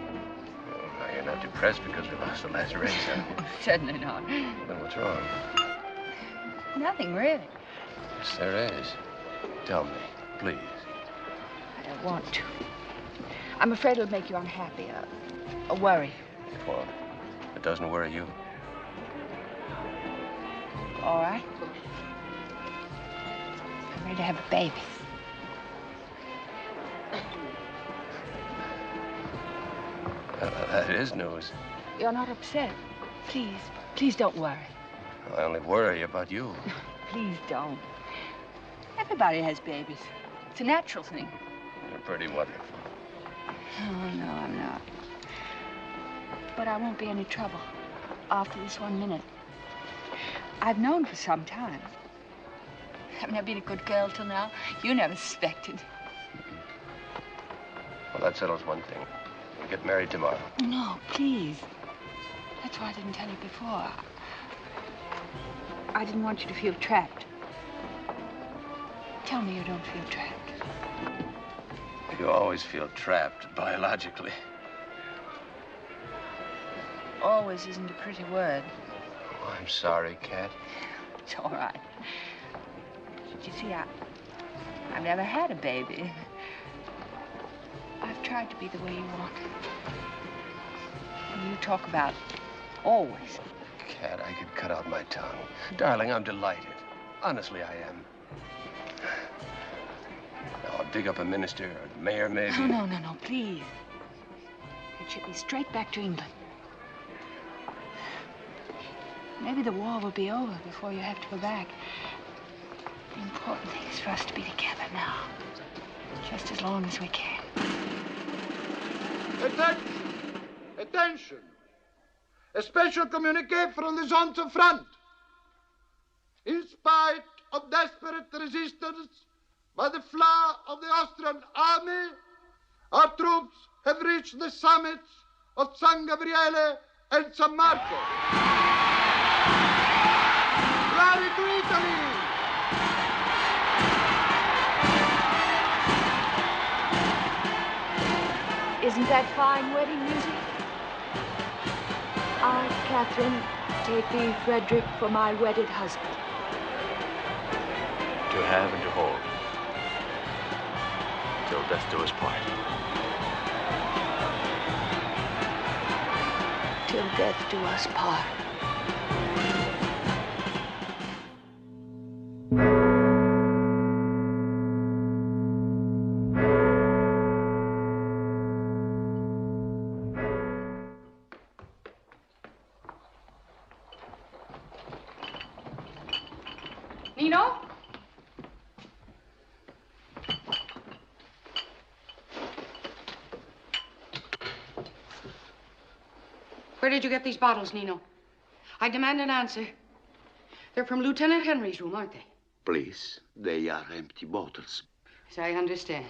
Oh, now you're not depressed because we lost the last race, huh? Certainly not. Then what's wrong? Nothing, really. Yes, there is. Tell me, please. I don't want to. I'm afraid it'll make you unhappy, a worry. It won't. It doesn't worry you. All right. I'm ready to have a baby. Well, that is news. You're not upset. Please, please don't worry. I only worry about you. Please don't. Everybody has babies. It's a natural thing. You're pretty wonderful. Oh, no, I'm not. But I won't be any trouble after this 1 minute. I've known for some time. Haven't I been a good girl till now? You never suspected. Well, that settles one thing. We'll get married tomorrow. No, please. That's why I didn't tell you before. I didn't want you to feel trapped. Tell me you don't feel trapped. You always feel trapped, biologically. Always isn't a pretty word. Oh, I'm sorry, Cat. It's all right. You see, I've never had a baby. I've tried to be the way you want. And you talk about always. Cat, I could cut out my tongue. Darling, I'm delighted. Honestly, I am. Now, I'll dig up a minister or the mayor, maybe. No, please. It should be straight back to England. Maybe the war will be over before you have to go back. The important thing is for us to be together now. Just as long as we can. Attention! Attention! A special communique from the Zonta front. In spite of desperate resistance by the flower of the Austrian army, our troops have reached the summits of San Gabriele and San Marco. Glory to Italy! Isn't that fine wedding music? I, Catherine, take thee, Frederick, for my wedded husband. To have and to hold. Till death do us part. Till death do us part. Nino? Where did you get these bottles, Nino? I demand an answer. They're from Lieutenant Henry's room, aren't they? Please, they are empty bottles. As I understand.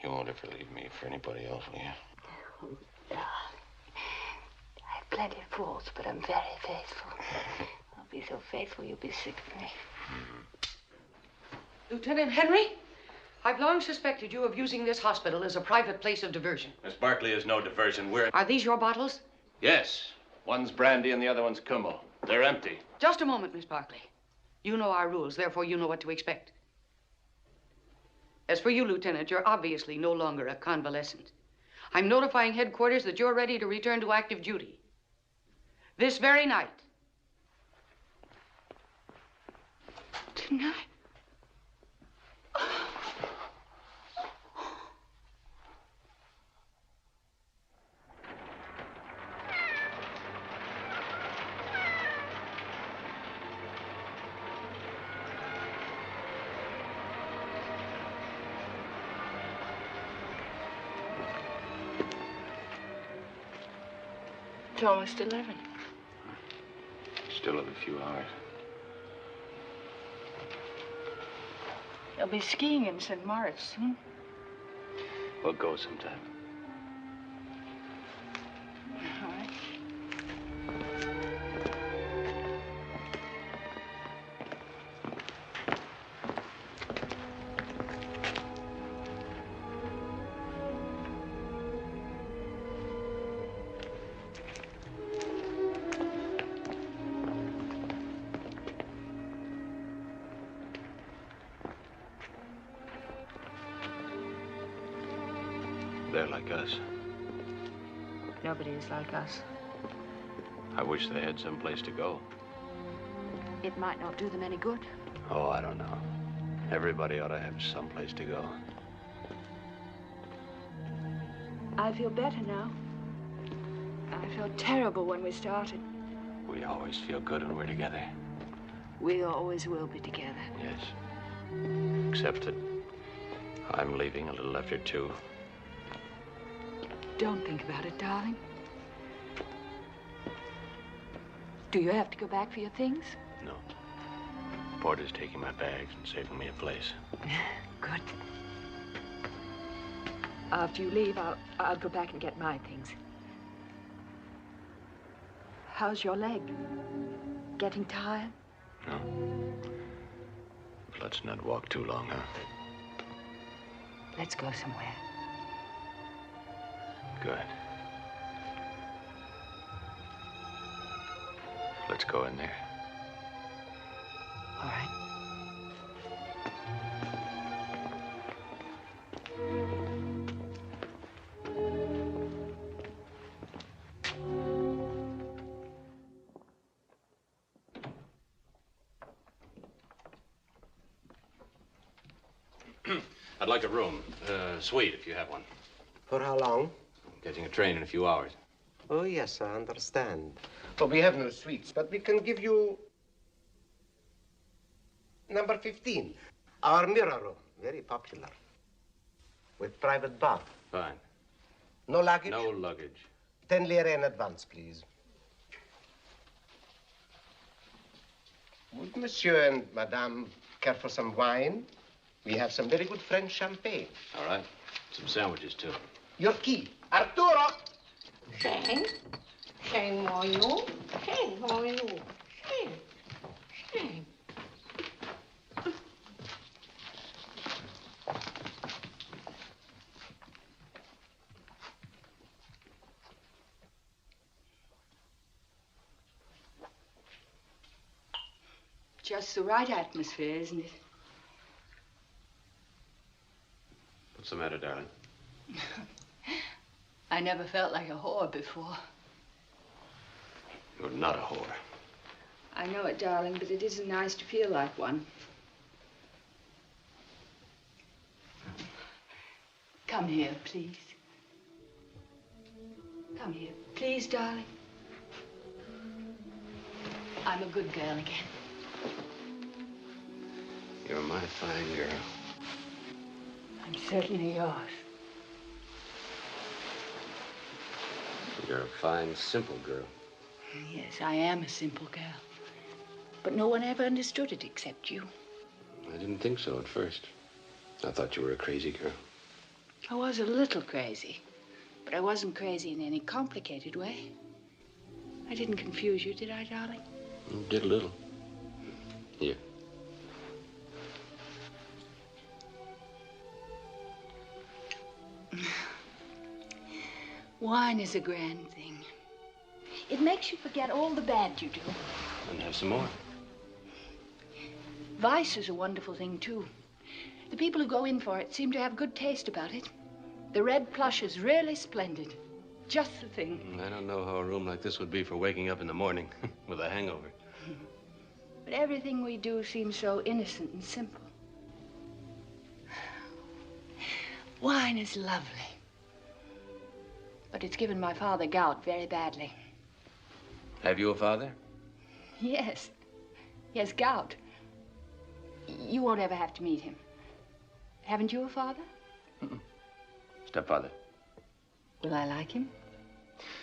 You won't ever leave me for anybody else, will you? I have plenty of fools, but I'm very faithful. I'll be so faithful you'll be sick of me. Lieutenant Henry, I've long suspected you of using this hospital as a private place of diversion. Miss Barkley is no diversion. Are these your bottles? Yes. One's brandy and the other one's Kummel. They're empty. Just a moment, Miss Barkley. You know our rules, therefore you know what to expect. As for you, Lieutenant, you're obviously no longer a convalescent. I'm notifying headquarters that you're ready to return to active duty. This very night. Tonight? It's almost 11. Still have a few hours. They'll be skiing in St. Moritz, We'll go sometime. All right. They're like us. Nobody is like us. I wish they had some place to go. It might not do them any good. Oh, I don't know. Everybody ought to have some place to go. I feel better now. I felt terrible when we started. We always feel good when we're together. We always will be together. Yes. Except that I'm leaving a little after 2. Don't think about it, darling. Do you have to go back for your things? No. Porter's taking my bags and saving me a place. Good. After you leave, I'll go back and get my things. How's your leg? Getting tired? No. Let's not walk too long, huh? Let's go somewhere. Good. Let's go in there. All right. I'd like a room. Suite, if you have one. For how long? I'm catching a train in a few hours. Oh, yes, I understand. Well, we have no suites, but we can give you number 15. Our mirror room, very popular. With private bath. Fine. No luggage? No luggage. 10 lire in advance, please. Would Monsieur and Madame care for some wine? We have some very good French champagne. All right. Some sandwiches, too. Your key. Arturo! Shane? Shane, how are you? Shane, how are you? Shane. Shane. Just the right atmosphere, isn't it? What's the matter, darling? I never felt like a whore before. You're not a whore. I know it, darling, but it isn't nice to feel like one. Come here, please. Come here, please, darling. I'm a good girl again. You're my fine girl. I'm certainly yours. You're a fine, simple girl. Yes, I am a simple girl. But no one ever understood it except you. I didn't think so at first. I thought you were a crazy girl. I was a little crazy, but I wasn't crazy in any complicated way. I didn't confuse you, did I, darling? You did a little. Here. Wine is a grand thing. It makes you forget all the bad you do. And have some more. Vice is a wonderful thing, too. The people who go in for it seem to have good taste about it. The red plush is really splendid. Just the thing. I don't know how a room like this would be for waking up in the morning with a hangover. But everything we do seems so innocent and simple. Wine is lovely. But it's given my father gout very badly. Have you a father? Yes. He has gout. You won't ever have to meet him. Haven't you a father? Stepfather. Will I like him?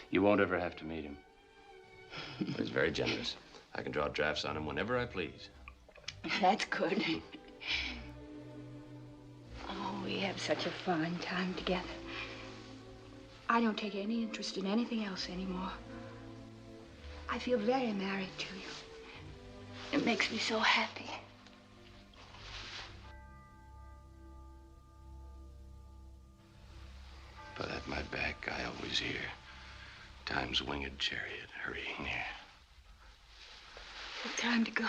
You won't ever have to meet him. But he's very generous. I can draw drafts on him whenever I please. That's good. We have such a fine time together. I don't take any interest in anything else anymore. I feel very married to you. It makes me so happy. But at my back, I always hear time's winged chariot hurrying near. Time to go.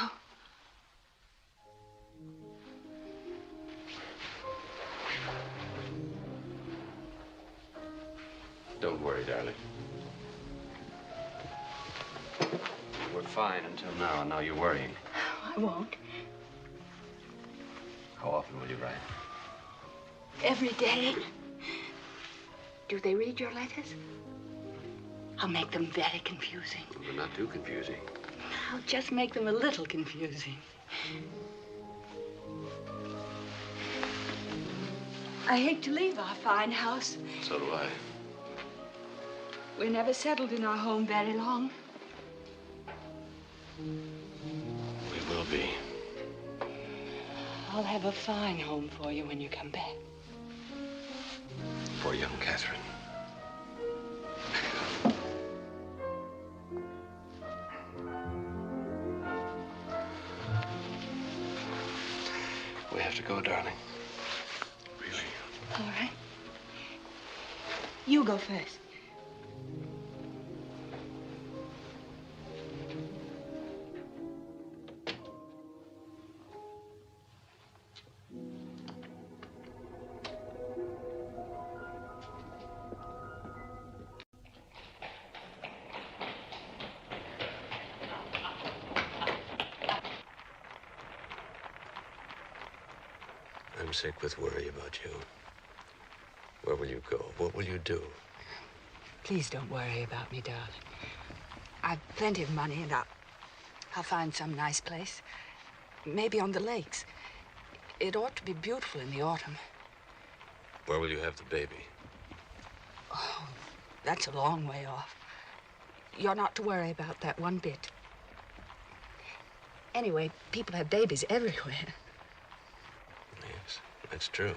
Don't worry, darling. We're fine until now, and now you're worrying. I won't. How often will you write? Every day. Do they read your letters? I'll make them very confusing. But not too confusing. I'll just make them a little confusing. I hate to leave our fine house. So do I. We're never settled in our home very long. We will be. I'll have a fine home for you when you come back. Poor young Catherine. We have to go, darling. Really. All right. You go first. I'm sick with worry about you. Where will you go? What will you do? Please don't worry about me, darling. I've plenty of money, and I'll find some nice place. Maybe on the lakes. It ought to be beautiful in the autumn. Where will you have the baby? Oh, that's a long way off. You're not to worry about that one bit. Anyway, people have babies everywhere. Yes, that's true.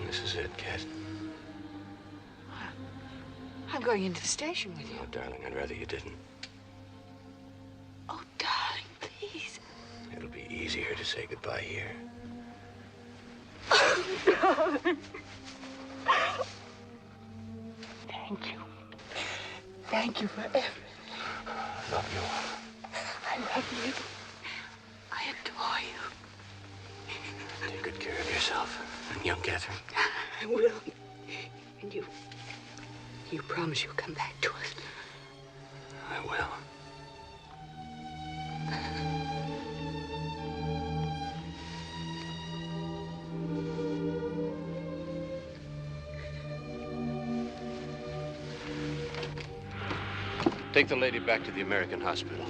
This is it, Kat. I'm going into the station with you. Oh, darling, I'd rather you didn't. Oh, darling, please. It'll be easier to say goodbye here. Darling. Thank you. Thank you for everything. Love you. I love you. I adore you. Take good care of yourself and young Catherine. I will. And you promise you'll come back to us. I will. Take the lady back to the American hospital.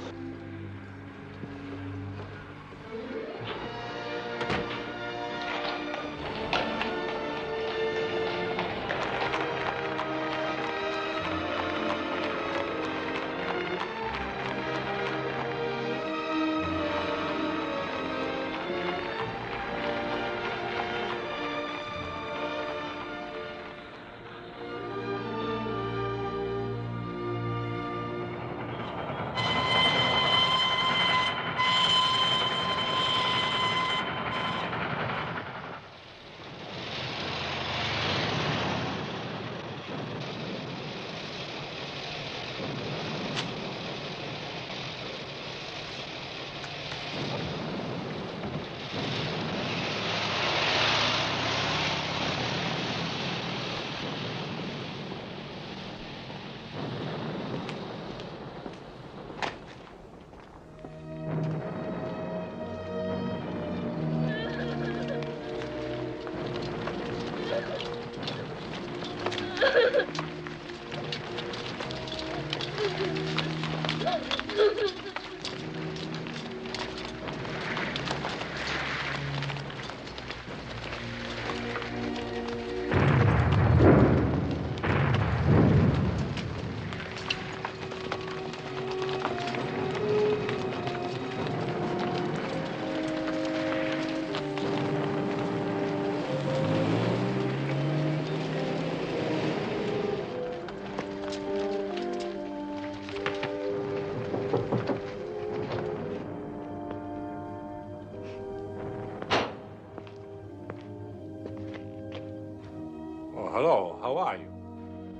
hello. How are you?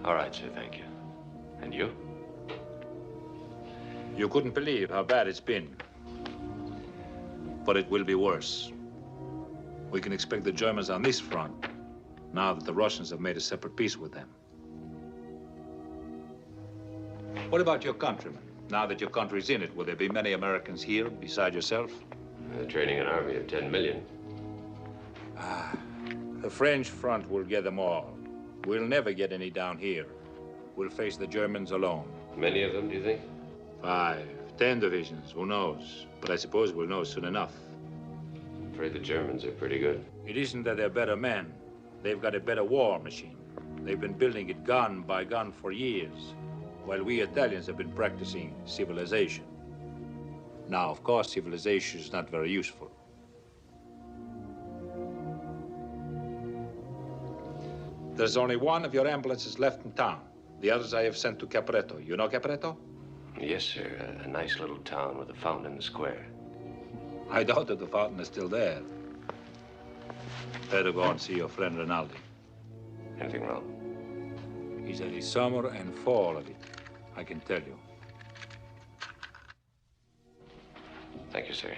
All right, sir, thank you. And you? You couldn't believe how bad it's been. But it will be worse. We can expect the Germans on this front, now that the Russians have made a separate peace with them. What about your countrymen? Now that your country's in it, will there be many Americans here beside yourself? They're training an army of 10 million. The French front will get them all. We'll never get any down here. We'll face the Germans alone. Many of them, do you think? 5, 10 divisions, who knows? But I suppose we'll know soon enough. I'm afraid the Germans are pretty good. It isn't that they're better men. They've got a better war machine. They've been building it gun by gun for years, while we Italians have been practicing civilization. Now, of course, civilization is not very useful. There's only one of your ambulances left in town. The others I have sent to Caporetto. You know Caporetto? Yes, sir. A nice little town with a fountain in the square. I doubt that the fountain is still there. Better go and see your friend Rinaldi. Anything wrong? He's had his summer and fall of it, I can tell you. Thank you, sir.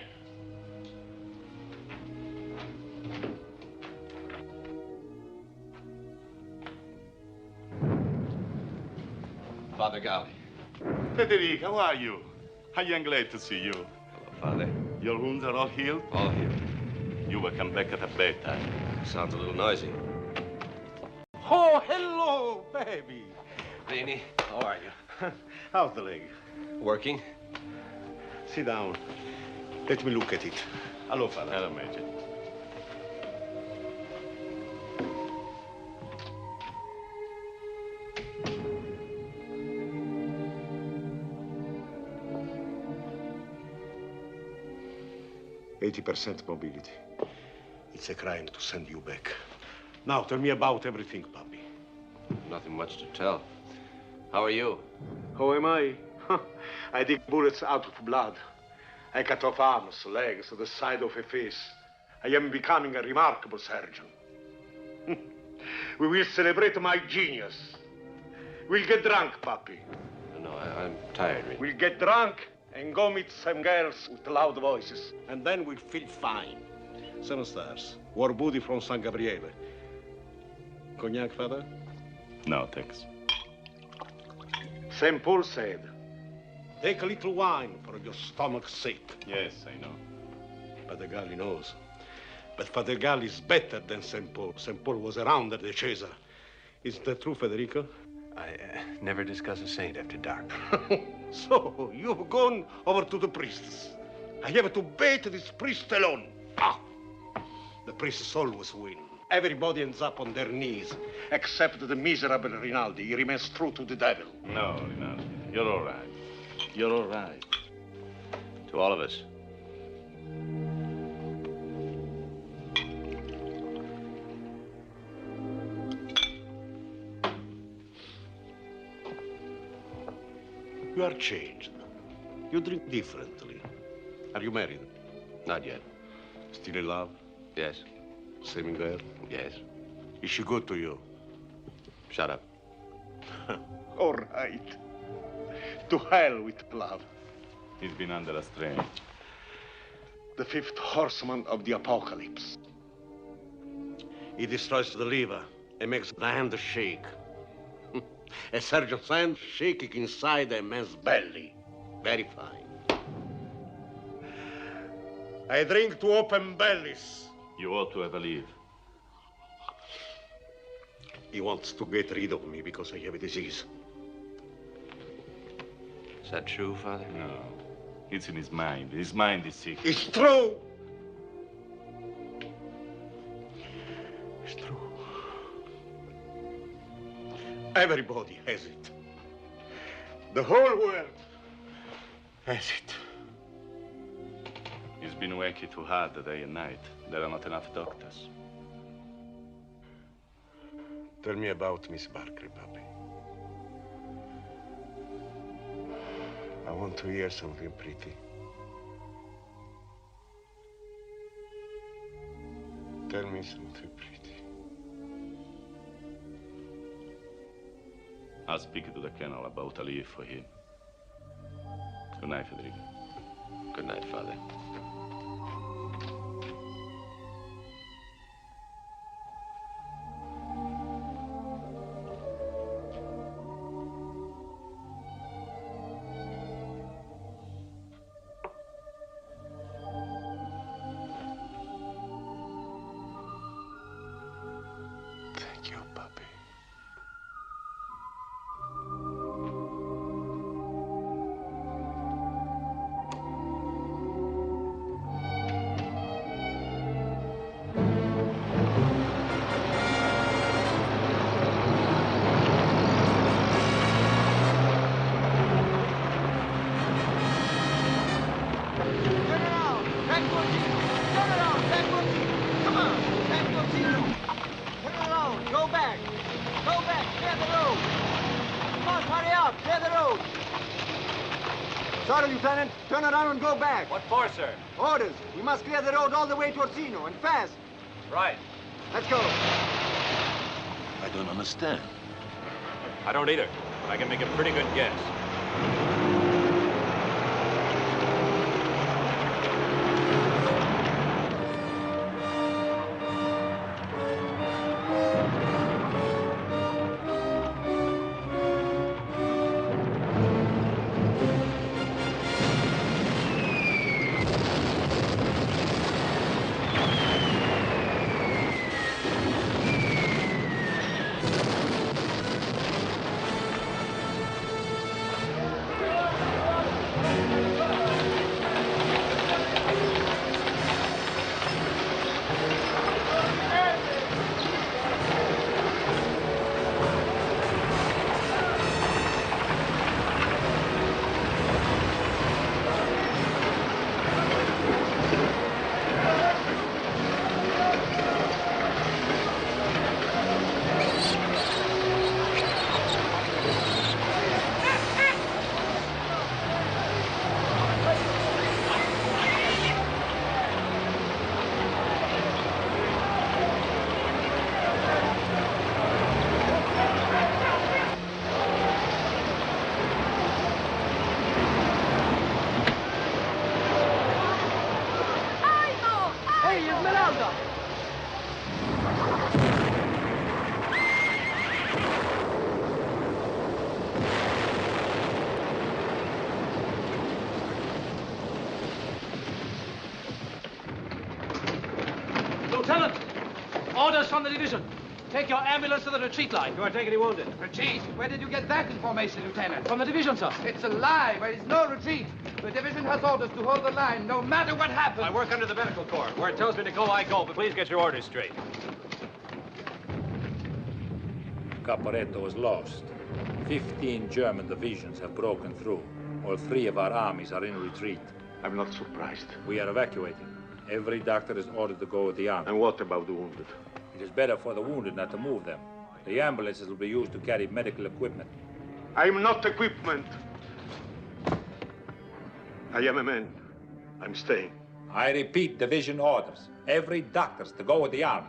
Father Galli. Federica, how are you? I am glad to see you. Hello, Father. Your wounds are all healed? All healed. You will come back at a bad time. Sounds a little noisy. Oh, hello, baby. Vini, how are you? How's the leg? Working? Sit down. Let me look at it. Hello, Father. Hello, Major. %80 mobility. It's a crime to send you back. Now, tell me about everything, Papi. Nothing much to tell. How are you? How am I? I dig bullets out of blood. I cut off arms, legs, the side of a face. I am becoming a remarkable surgeon. We will celebrate my genius. We'll get drunk, Papi. No, I'm tired, Vini. We'll get drunk and go meet some girls with loud voices. And then we'll feel fine. 7 stars. War booty from San Gabriele. Cognac, Father? No, thanks. St. Paul said, take a little wine for your stomach's sake. Yes, I know. Father Galli knows. But Father Galli is better than St. Paul. St. Paul was around at the Caesar. Is that true, Federico? I never discuss a saint after dark. So, you've gone over to the priests. I have to bait this priest alone. The priests always win. Everybody ends up on their knees, except the miserable Rinaldi. He remains true to the devil. No, Rinaldi. You're all right. You're all right. To all of us. You are changed. You drink differently. Are you married? Not yet. Still in love? Yes. Same girl? Yes. Is she good to you? Shut up. All right. To hell with love. He's been under a strain. The 5th horseman of the apocalypse. He destroys the liver and makes the hand shake. A surgeon's hand shaking inside a man's belly. Very fine. I drink to open bellies. You ought to have a leave. He wants to get rid of me because I have a disease. Is that true, Father? No. It's in his mind. His mind is sick. It's true. It's true. Everybody has it. The whole world has it. He's been working too hard day and night. There are not enough doctors. Tell me about Miss Barkley, Papi. I want to hear something pretty. Tell me something pretty. I'll speak to the colonel about a leave for him. Good night, Federico. Good night, Father. Thank you, puppy. Turn around! Back towards you! Turn around! Back towards you! Come on! Back towards you! Turn around! Go back! Go back! Clear the road! Come on, hurry up! Clear the road! Sorry, Lieutenant. Turn around and go back. What for, sir? Orders. We must clear the road all the way to Orsino, and fast. Right. Let's go. I don't understand. I don't either, but I can make a pretty good guess. Hey, Esmeralda! Lieutenant! Orders from the division. Take your ambulance to the retreat line. Do I take any wounded? Retreat? Where did you get that information, Lieutenant? From the division, sir. It's a lie. There is no retreat. The division has orders to hold the line, no matter what happens. I work under the medical corps. Where it tells me to go, I go. But please get your orders straight. Caporetto was lost. 15 German divisions have broken through. All 3 of our armies are in retreat. I'm not surprised. We are evacuating. Every doctor is ordered to go with the army. And what about the wounded? It is better for the wounded not to move them. The ambulances will be used to carry medical equipment. I'm not equipment. I am a man. I'm staying. I repeat division orders. Every doctor's to go with the army.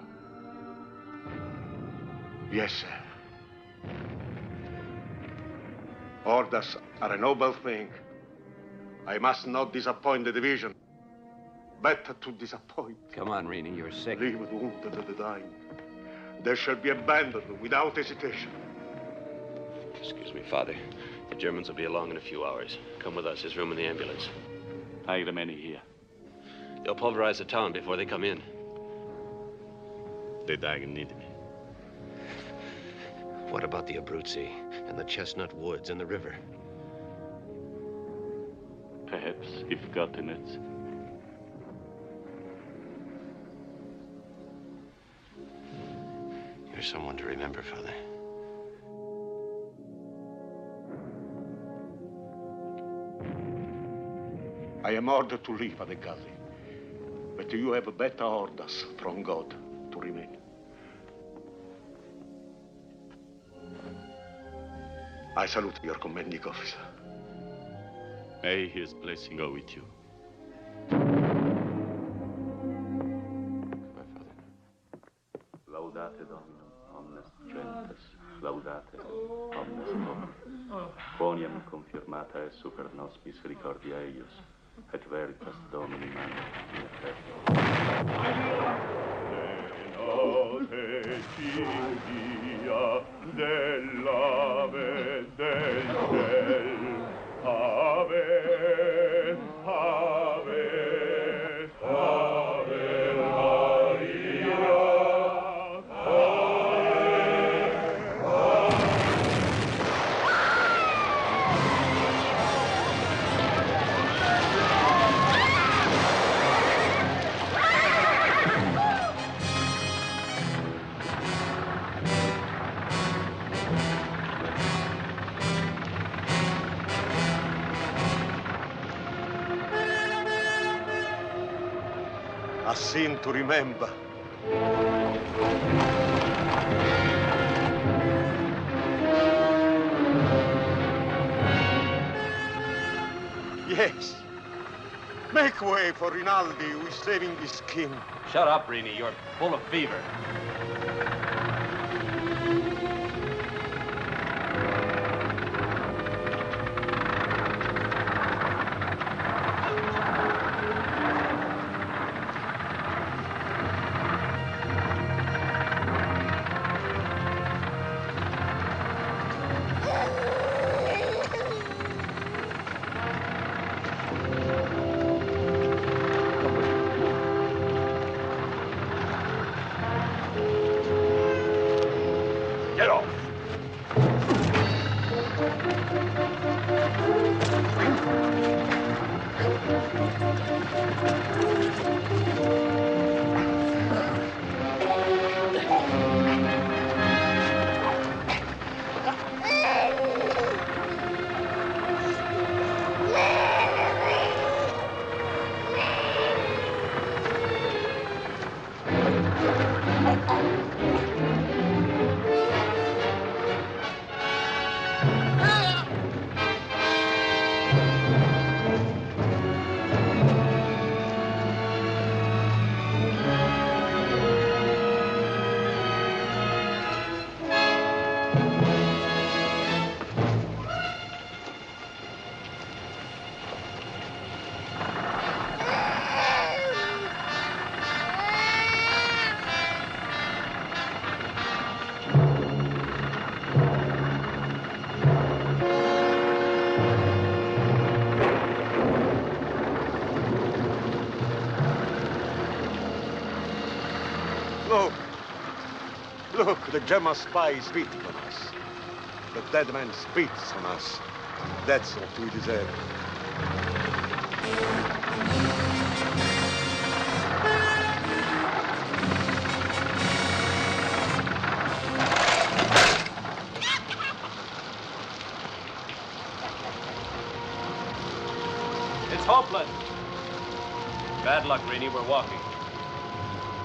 Yes, sir. Orders are a noble thing. I must not disappoint the division. Better to disappoint. Come on, Rini, you're sick. Leave the wounded and the dying. They shall be abandoned without hesitation. Excuse me, Father. The Germans will be along in a few hours. Come with us. There's room in the ambulance. I remain here. They'll pulverize the town before they come in. The dying need me. What about the Abruzzi and the chestnut woods and the river? Perhaps, if God permits. You're someone to remember, Father. I am ordered to leave Adegazi. But you have better orders from God to remain. I salute your commanding officer. May his blessing go with you. Laudate Dominum, omnes gentes, laudate omnes omnes. te super nospis ricordia eius, et veritas Domini mane in effetto. Notte cinghia dell'ave del ciel, ave, ave, ave Maria, A sin to remember. Yes. Make way for Rinaldi, who is saving his skin. Shut up, Rini. You're full of fever. get off! Look. Look, the Gemma spy is beating on us. The dead man spits on us. That's what we deserve. It's hopeless. Bad luck, Rini. We're walking.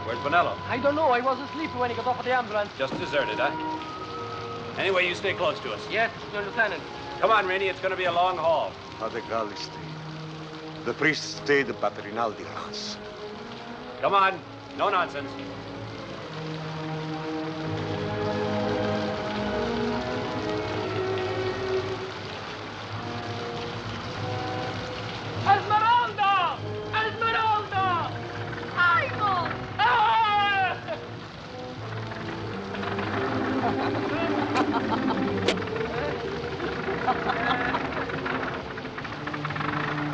Where's Bonello? I don't know. I was asleep when he got off of the ambulance. Just deserted, huh? Anyway, you stay close to us. Yes, Sir Lieutenant. Come on, Rini. It's going to be a long haul. Father Galli stayed. The priest stayed, but Rinaldi runs. Come on. No nonsense. Esmeralda! Esmeralda! Aigo! Ah!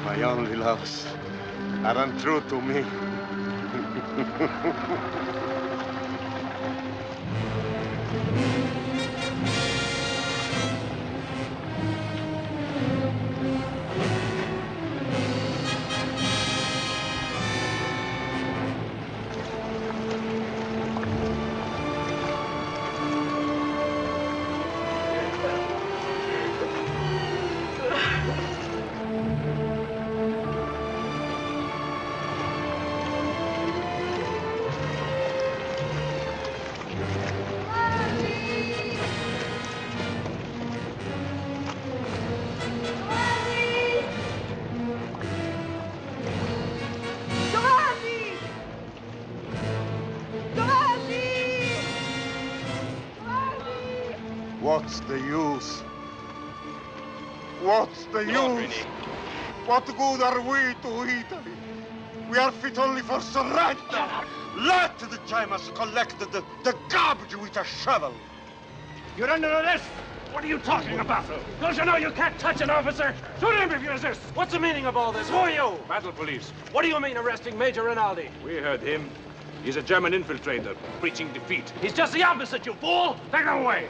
My only loves are untrue to me. What's the use? What's the use? What good are we to Italy? We are fit only for surrender. Let the Germans collect the garbage with a shovel. You're under arrest. What are you talking about? Don't you know you can't touch an officer? Shoot him if you resist. What's the meaning of all this? Who are you? Battle police. What do you mean arresting Major Rinaldi? We heard him. He's a German infiltrator, preaching defeat. He's just the opposite, you fool. Take him away.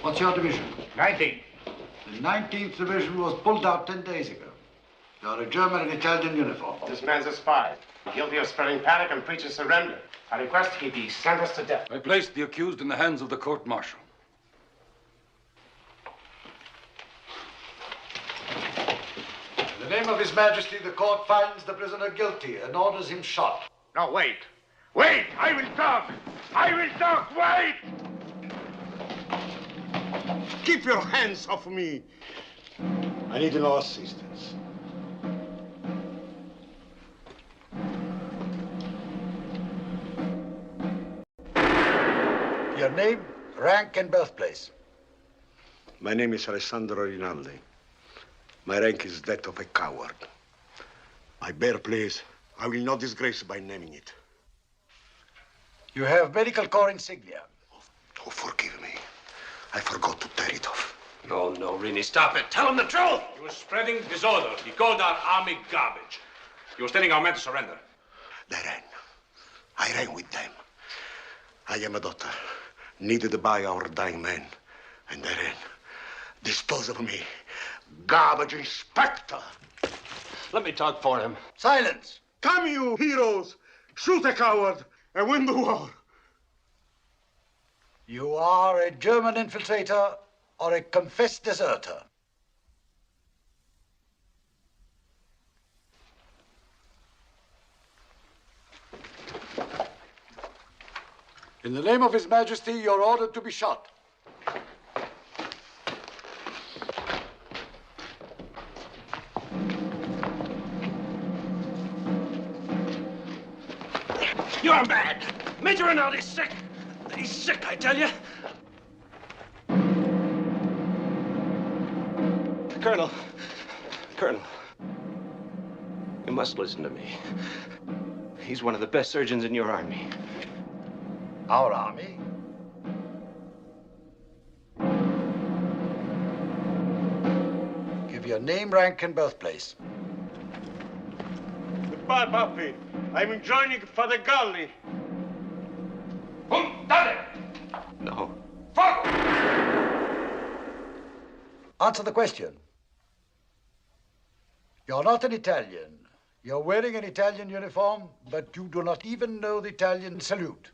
What's your division? 19. The 19th Division was pulled out 10 days ago. You're a German in Italian uniform. This man's a spy, guilty of spreading panic and preaching surrender. I request he be sentenced to death. I placed the accused in the hands of the court-martial. In the name of His Majesty, the court finds the prisoner guilty and orders him shot. No, wait. Wait! I will talk! I will talk! Wait! Keep your hands off me. I need no assistance. Your name, rank, and birthplace. My name is Alessandro Rinaldi. My rank is that of a coward. My birthplace, I will not disgrace by naming it. You have medical corps insignia. Oh, forgive me. I forgot to tear it off. No, Rini, stop it. Tell him the truth. He was spreading disorder. He called our army garbage. He was telling our men to surrender. They ran. I ran with them. I am a daughter, needed by our dying men. And they ran. Dispose of me. Garbage inspector. Let me talk for him. Silence. Come, you heroes. Shoot a coward and win the war. You are a German infiltrator or a confessed deserter. In the name of His Majesty, you're ordered to be shot. You're mad. Major Rinaldi's sick. He's sick, I tell you. Colonel, you must listen to me. He's one of the best surgeons in your army. Our army? Give your name, rank, and birthplace. Goodbye, Papi. I'm joining Father Galli. No. Answer the question. You're not an Italian. You're wearing an Italian uniform, but you do not even know the Italian salute.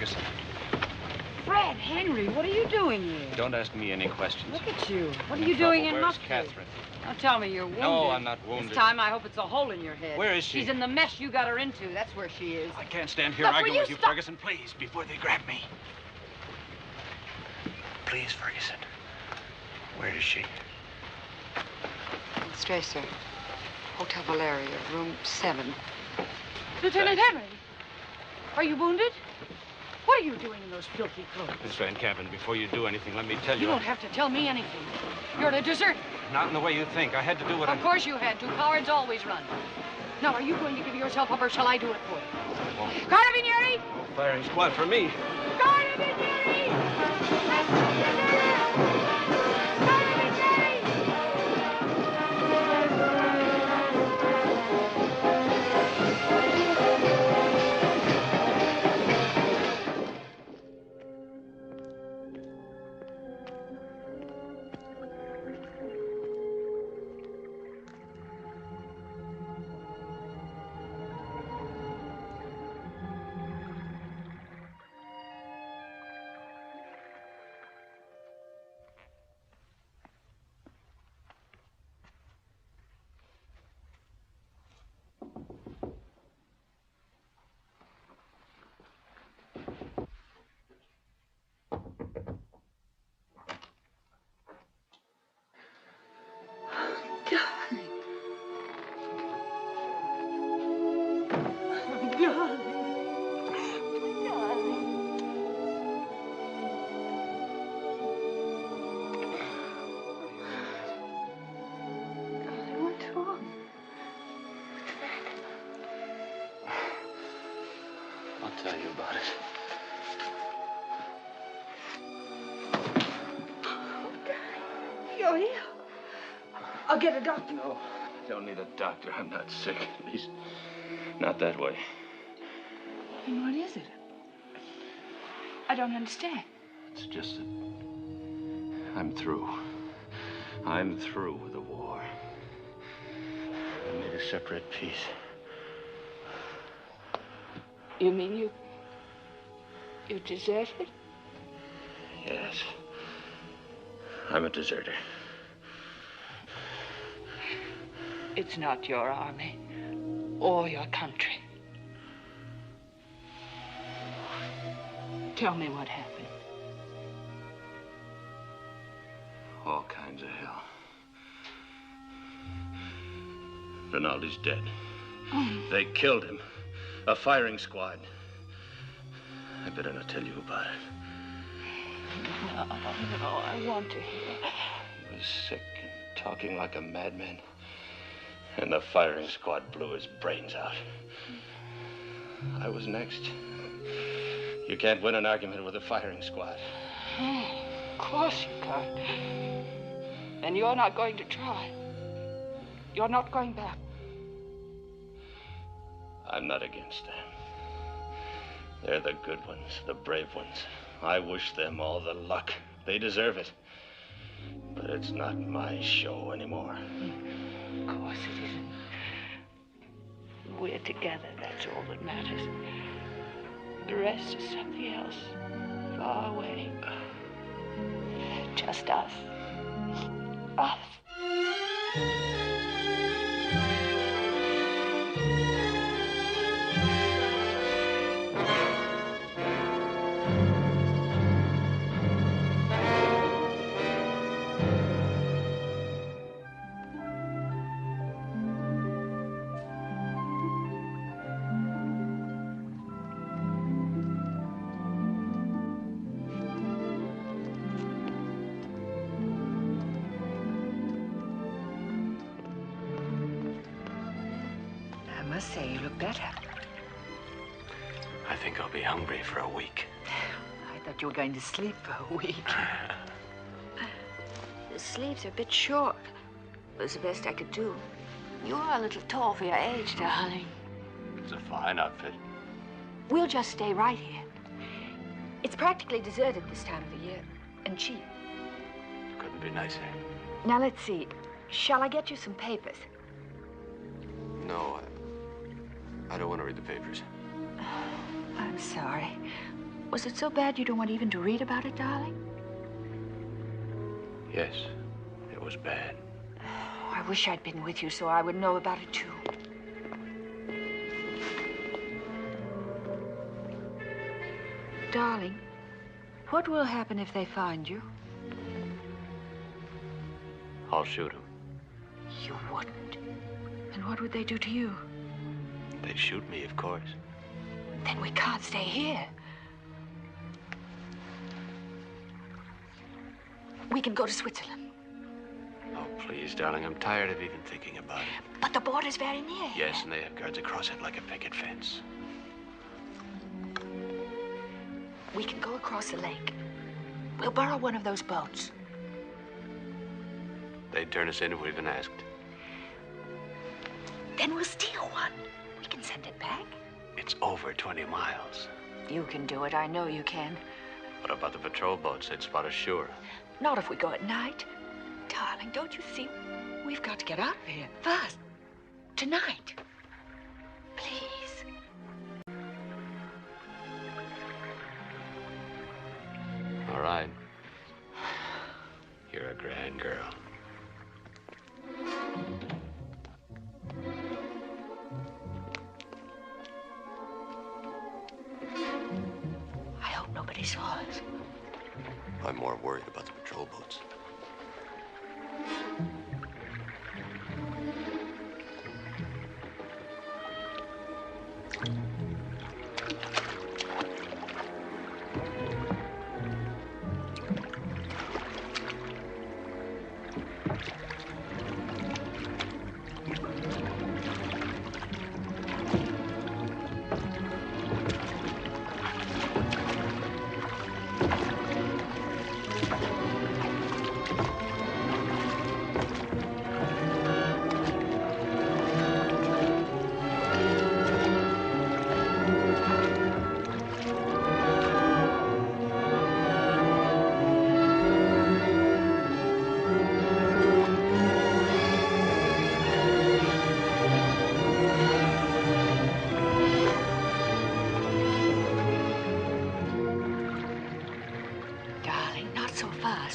Ferguson. Fred, Henry, what are you doing here? Don't ask me any questions. Look at you. What are I'm you doing trouble. in Where's Mustard? Catherine? Don't tell me you're wounded. No, I'm not wounded. This time I hope it's a hole in your head. Where is she? She's in the mess you got her into. That's where she is. I can't stand here Look, will arguing with you you, stop? Ferguson. Please, before they grab me. Please, Ferguson. Where is she? Stracer, Hotel Valeria, room 7. Lieutenant Henry, are you wounded? What are you doing in those filthy clothes? Miss Van Campen, before you do anything, let me tell You you. don't have to tell me anything. You're a deserter. Not in the way you think. I had to do what Of course you had to. Cowards always run. Now, are you going to give yourself up, or shall I do it for you? Carabinieri! Firing squad for me. I'll tell you about it. You're ill. I'll get a doctor. No, I don't need a doctor. I'm not sick. At least, not that way. And what is it? I don't understand. It's just that I'm through. I'm through with the war. I made a separate peace. You mean you deserted? Yes. I'm a deserter. It's not your army or your country. Tell me what happened. All kinds of hell. Rinaldi's dead. They killed him. A firing squad. I better not tell you about it. No, I want to hear. He was sick and talking like a madman. And the firing squad blew his brains out. I was next. You can't win an argument with a firing squad. Oh, of course you can't. And you're not going to try. You're not going back. I'm not against them. They're the good ones, the brave ones. I wish them all the luck. They deserve it. But it's not my show anymore. Of course it isn't. We're together, that's all that matters. The rest is something else, far away. Just us. Us. I must say, you look better. I think I'll be hungry for a week. I thought you were going to sleep for a week. The sleeves are a bit short. It was the best I could do. You are a little tall for your age, darling. It's a fine outfit. We'll just stay right here. It's practically deserted this time of the year, and cheap. Couldn't be nicer. Now, let's see. Shall I get you some papers? No, I don't want to read the papers. I'm sorry. Was it so bad you don't want even to read about it, darling? Yes, it was bad. Oh, I wish I'd been with you so I would know about it, too. Darling, what will happen if they find you? I'll shoot him. You wouldn't. And what would they do to you? They'd shoot me, of course. Then we can't stay here. We can go to Switzerland. Oh, please, darling, I'm tired of even thinking about it. But the border's very near. Yes, and they have guards across it like a picket fence. We can go across the lake. We'll borrow one of those boats. They'd turn us in if we even asked. Then we'll steal one. We can send it back. It's over 20 miles. You can do it. I know you can. What about the patrol boats? They'd spot us sure. Not if we go at night. Darling, don't you see? We've got to get out of here fast. Tonight. Please. All right. You're a grand girl. I hope nobody saw us. I'm more worried about the patrol boats.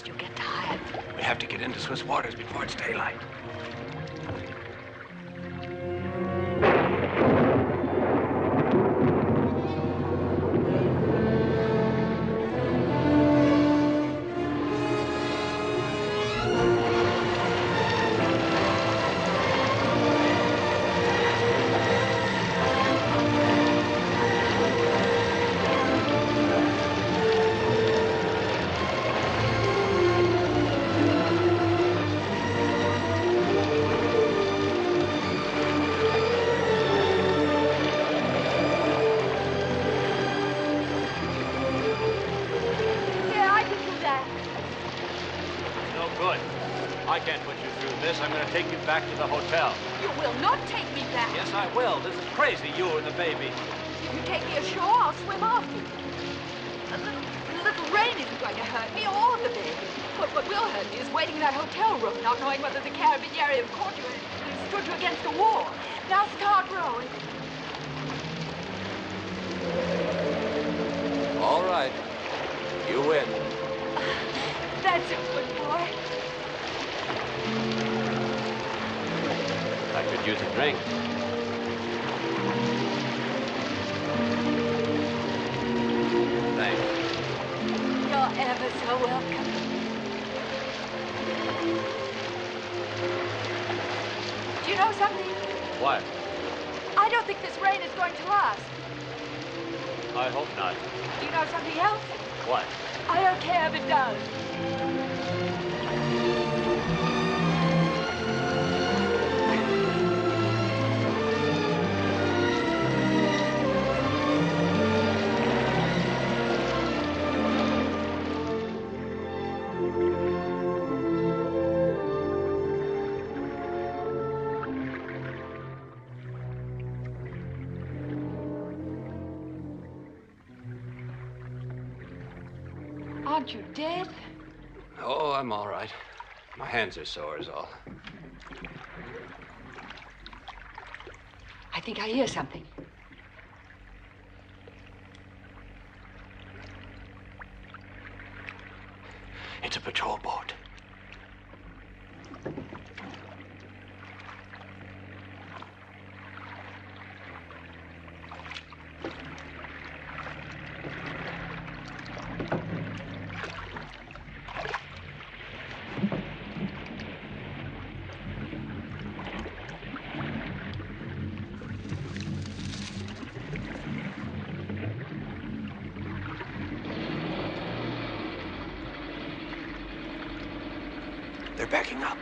You'll get tired. We have to get into Swiss waters before it's daylight. Back to the hotel. You will not take me back. Yes, I will. This is crazy, you and the baby. If you take me ashore, I'll swim after you. A little rain isn't going to hurt me or the baby. What will hurt me is waiting in that hotel room, not knowing whether the carabinieri have caught you and stood you against the wall. Now start rowing. All right. You win. That's a good boy. I could use a drink. Thanks. You're ever so welcome. Do you know something? What? I don't think this rain is going to last. I hope not. Do you know something else? What? I don't care if it does. Aren't you dead? Oh, I'm all right. My hands are sore is all. I think I hear something. It's a patrol boat. They're backing up.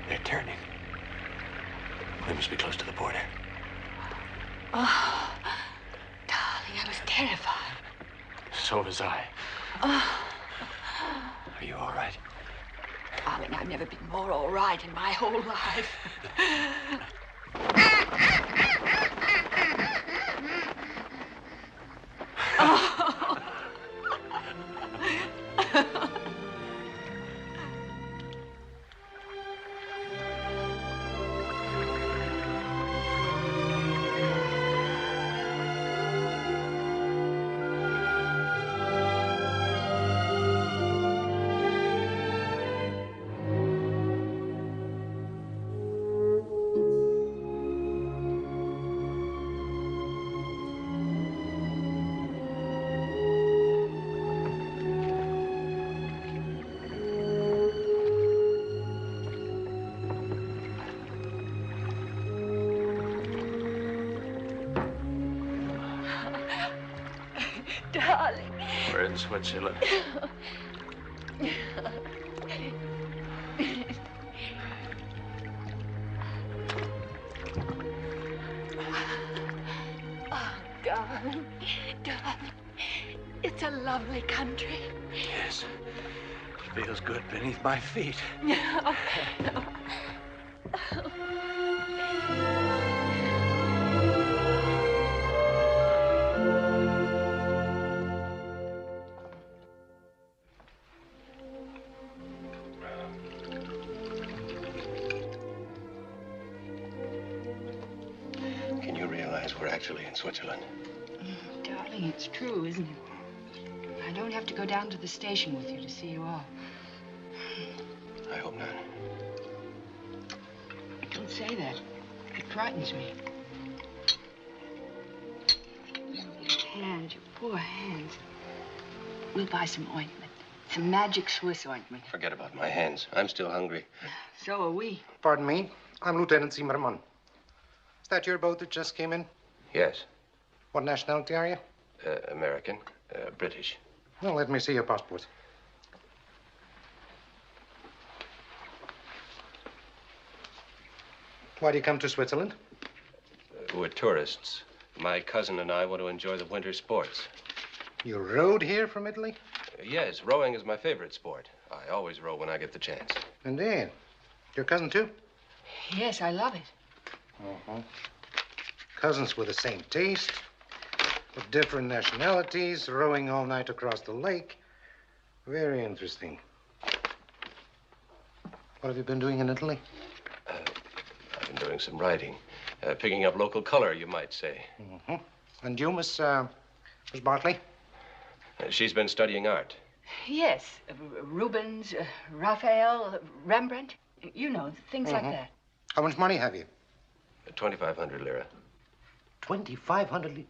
They're turning. We must be close to the border. Oh, darling, I was terrified. So was I. Oh, Are you all right? darling, I've never been more all right in my whole life. Oh. Darling. We're in Switzerland. Oh, darling, darling. It's a lovely country. Yes. It feels good beneath my feet. Can you realize we're actually in Switzerland? Darling, it's true, isn't it? I don't have to go down to the station with you to see you off. I hope not. Don't say that. It frightens me. Your hands, your poor hands. We'll buy some ointment. Some magic Swiss ointment. Forget about my hands. I'm still hungry. So are we. Pardon me. I'm Lieutenant Zimmerman. Is that your boat that just came in? Yes. What nationality are you? American. British. Well, let me see your passport. Why do you come to Switzerland? We're tourists. My cousin and I want to enjoy the winter sports. You rode here from Italy? Yes, rowing is my favorite sport. I always row when I get the chance. Indeed. Your cousin, too? Yes, I love it. Uh-huh. Cousins with the same taste, of different nationalities, rowing all night across the lake. Very interesting. What have you been doing in Italy? I've been doing some writing. Picking up local color, you might say. Mm-hmm. And you, Miss Bartley? She's been studying art. Yes, Rubens, Raphael, Rembrandt. You know, things like that. How much money have you? 2,500 lira. 2,500 lira?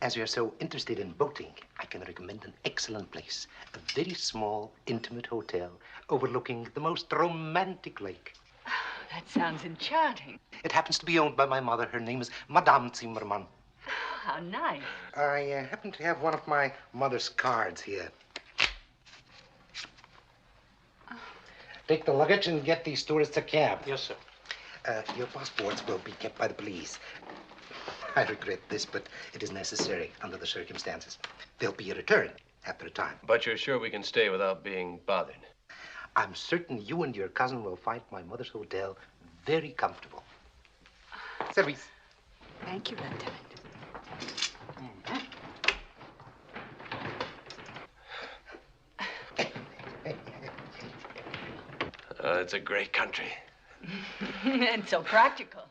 As you're so interested in boating, I can recommend an excellent place. A very small, intimate hotel overlooking the most romantic lake. That sounds enchanting. It happens to be owned by my mother. Her name is Madame Zimmermann. How nice. I happen to have one of my mother's cards here. Take the luggage and get these tourists a cab. Yes, sir. Your passports will be kept by the police. I regret this, but it is necessary under the circumstances. There'll be a return after a time. But you're sure we can stay without being bothered? I'm certain you and your cousin will find my mother's hotel very comfortable. Service. Thank you, Lieutenant. It's a great country. And so practical.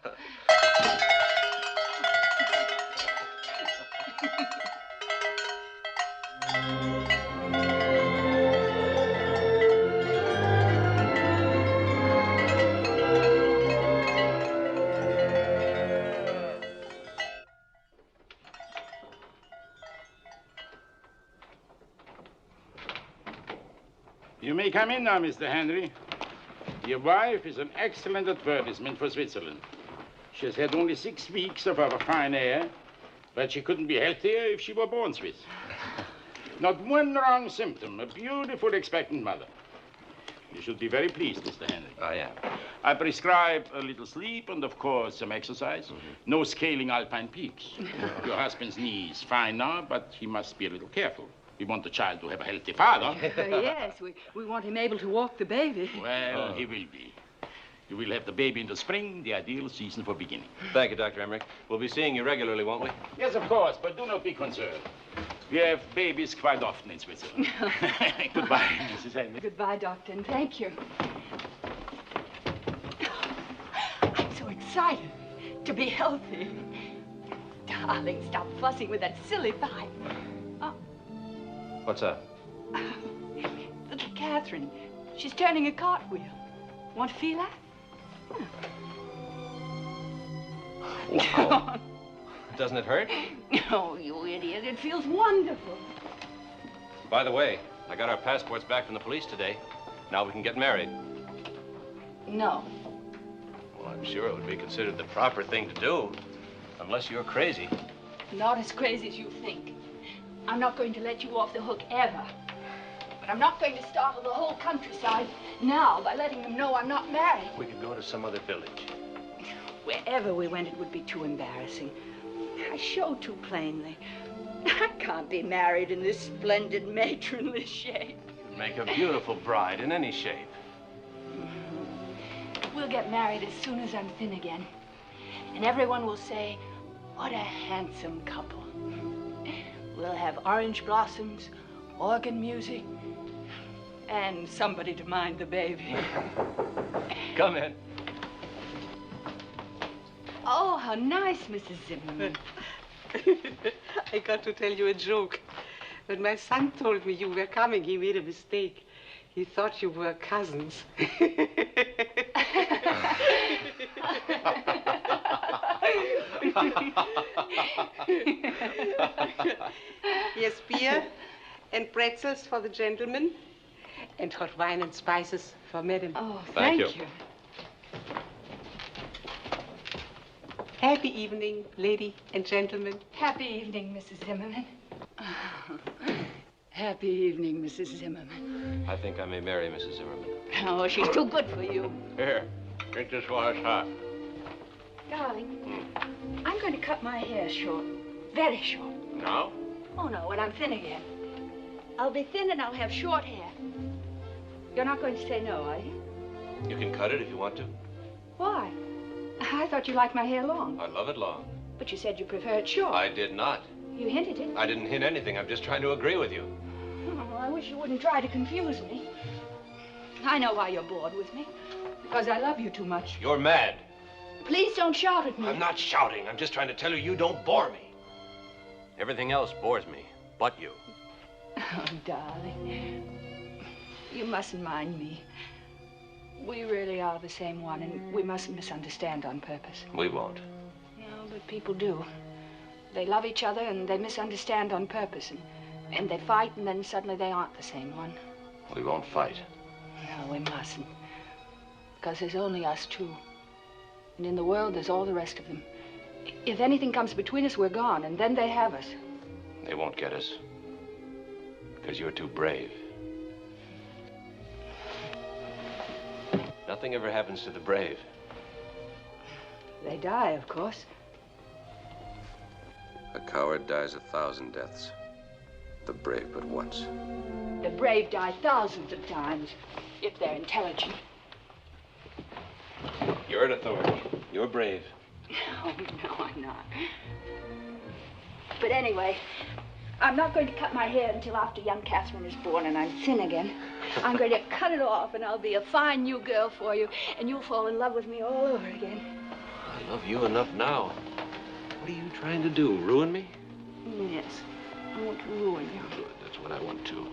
You may come in now, Mr. Henry. Your wife is an excellent advertisement for Switzerland. She has had only 6 weeks of our fine air, but she couldn't be healthier if she were born Swiss. Not one wrong symptom. A beautiful, expectant mother. You should be very pleased, Mr. Henry. I am. I prescribe a little sleep and, of course, some exercise. No scaling alpine peaks. Your husband's knee is fine now, but he must be a little careful. We want the child to have a healthy father. Yes, we want him able to walk the baby. Well, he will be. You will have the baby in the spring, the ideal season for beginning. Thank you, Dr. Emmerich. We'll be seeing you regularly, won't we? Yes, of course, but do not be concerned. We have babies quite often in Switzerland. Goodbye, Mrs. Henry. Goodbye, Doctor, and thank you. I'm so excited to be healthy. Darling, stop fussing with that silly pipe. What's up? Little Catherine, she's turning a cartwheel. Want to feel that? Wow. Doesn't it hurt? Oh, you idiot. It feels wonderful. By the way, I got our passports back from the police today. Now we can get married. No. Well, I'm sure it would be considered the proper thing to do, unless you're crazy. Not as crazy as you think. I'm not going to let you off the hook ever. But I'm not going to startle the whole countryside now by letting them know I'm not married. We could go to some other village. Wherever we went, it would be too embarrassing. I show too plainly. I can't be married in this splendid matronly shape. You'd make a beautiful bride in any shape. We'll get married as soon as I'm thin again. And everyone will say, what a handsome couple. We'll have orange blossoms, organ music, and somebody to mind the baby. Come in. Oh, how nice, Mrs. Zimmerman. I got to tell you a joke. When my son told me you were coming, he made a mistake. He thought you were cousins. Yes, beer and pretzels for the gentlemen, and hot wine and spices for madam. Oh, thank you. Happy evening, lady and gentlemen. Happy evening, Mrs. Zimmerman. Happy evening, Mrs. Zimmerman. I think I may marry Mrs. Zimmerman. Oh, she's too good for you. Here, drink this while it's hot. Darling, I'm going to cut my hair short. Very short. Now? Oh, no, when I'm thin again. I'll be thin and I'll have short hair. You're not going to say no, are you? You can cut it if you want to. Why? I thought you liked my hair long. I love it long. But you said you prefer it short. I did not. You hinted it. I didn't hint anything. I'm just trying to agree with you. Oh, I wish you wouldn't try to confuse me. I know why you're bored with me. Because I love you too much. You're mad. Please don't shout at me. I'm not shouting. I'm just trying to tell you you don't bore me. Everything else bores me, but you. Oh, darling. You mustn't mind me. We really are the same one, and we mustn't misunderstand on purpose. We won't. No, but people do. They love each other, and they misunderstand on purpose, and they fight, and then suddenly they aren't the same one. We won't fight. No, we mustn't. Because there's only us two. And in the world, there's all the rest of them. If anything comes between us, we're gone, and then they have us. They won't get us. Because you're too brave. Nothing ever happens to the brave. They die, of course. A coward dies 1,000 deaths. The brave but once. The brave die thousands of times. if they're intelligent. You're an authority. You're brave. Oh, no, I'm not. But anyway, I'm not going to cut my hair until after young Catherine is born and I'm thin again. I'm going to cut it off and I'll be a fine new girl for you and you'll fall in love with me all over again. I love you enough now. What are you trying to do, ruin me? Yes, I want to ruin you. Good, that's what I want too.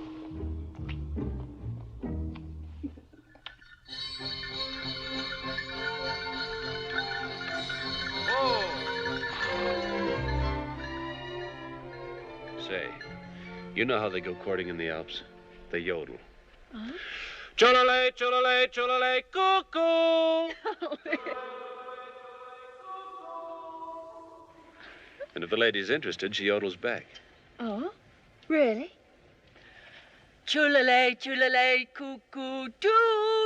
Say, you know how they go courting in the Alps? They yodel. Huh? Cholole, cholole, cholole, cuckoo! And if the lady's interested, she yodels back. Oh, really? Chulale, chulale, cuckoo, do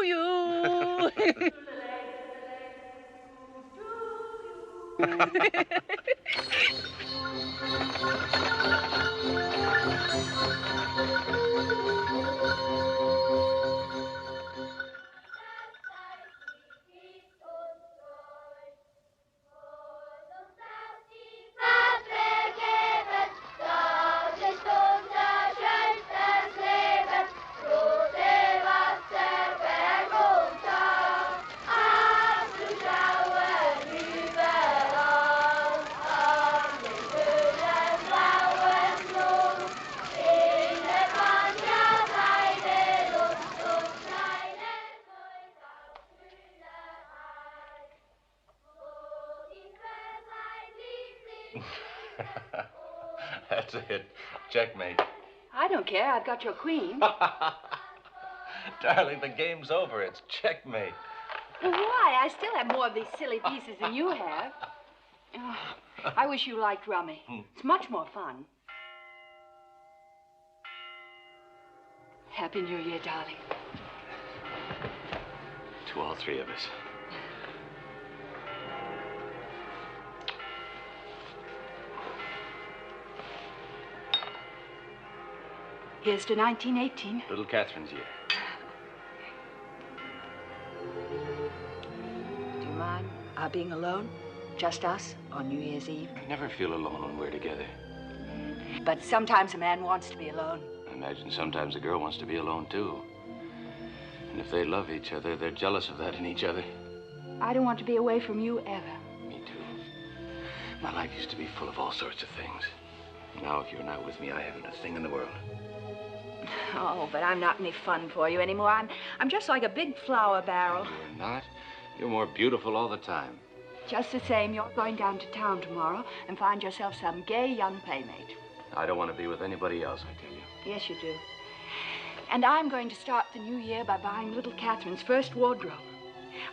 you? That's it. Checkmate. I don't care. I've got your queen. Darling, the game's over. It's checkmate. Well, why? I still have more of these silly pieces than you have. Oh, I wish you liked rummy. It's much more fun. Happy New Year, darling. To all three of us. Here's to 1918. Little Catherine's year. Do you mind our being alone? Just us on New Year's Eve? I never feel alone when we're together. But sometimes a man wants to be alone. I imagine sometimes a girl wants to be alone, too. And if they love each other, they're jealous of that in each other. I don't want to be away from you ever. Me, too. My life used to be full of all sorts of things. Now, if you're not with me, I haven't a thing in the world. Oh, but I'm not any fun for you anymore. I'm just like a big flour barrel. You're not. You're more beautiful all the time. Just the same, you're going down to town tomorrow and find yourself some gay young playmate. I don't want to be with anybody else, I tell you. Yes, you do. And I'm going to start the new year by buying little Catherine's first wardrobe.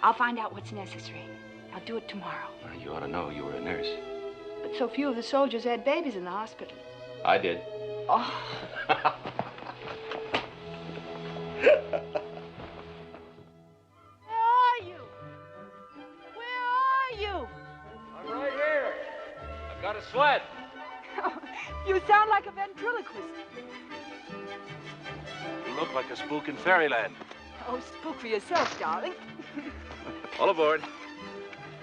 I'll find out what's necessary. I'll do it tomorrow. Well, you ought to know you were a nurse. But so few of the soldiers had babies in the hospital. I did. Oh. I'm right here. I've got a sweat. You sound like a ventriloquist. You look like a spook in fairyland. Oh, spook for yourself, darling. All aboard.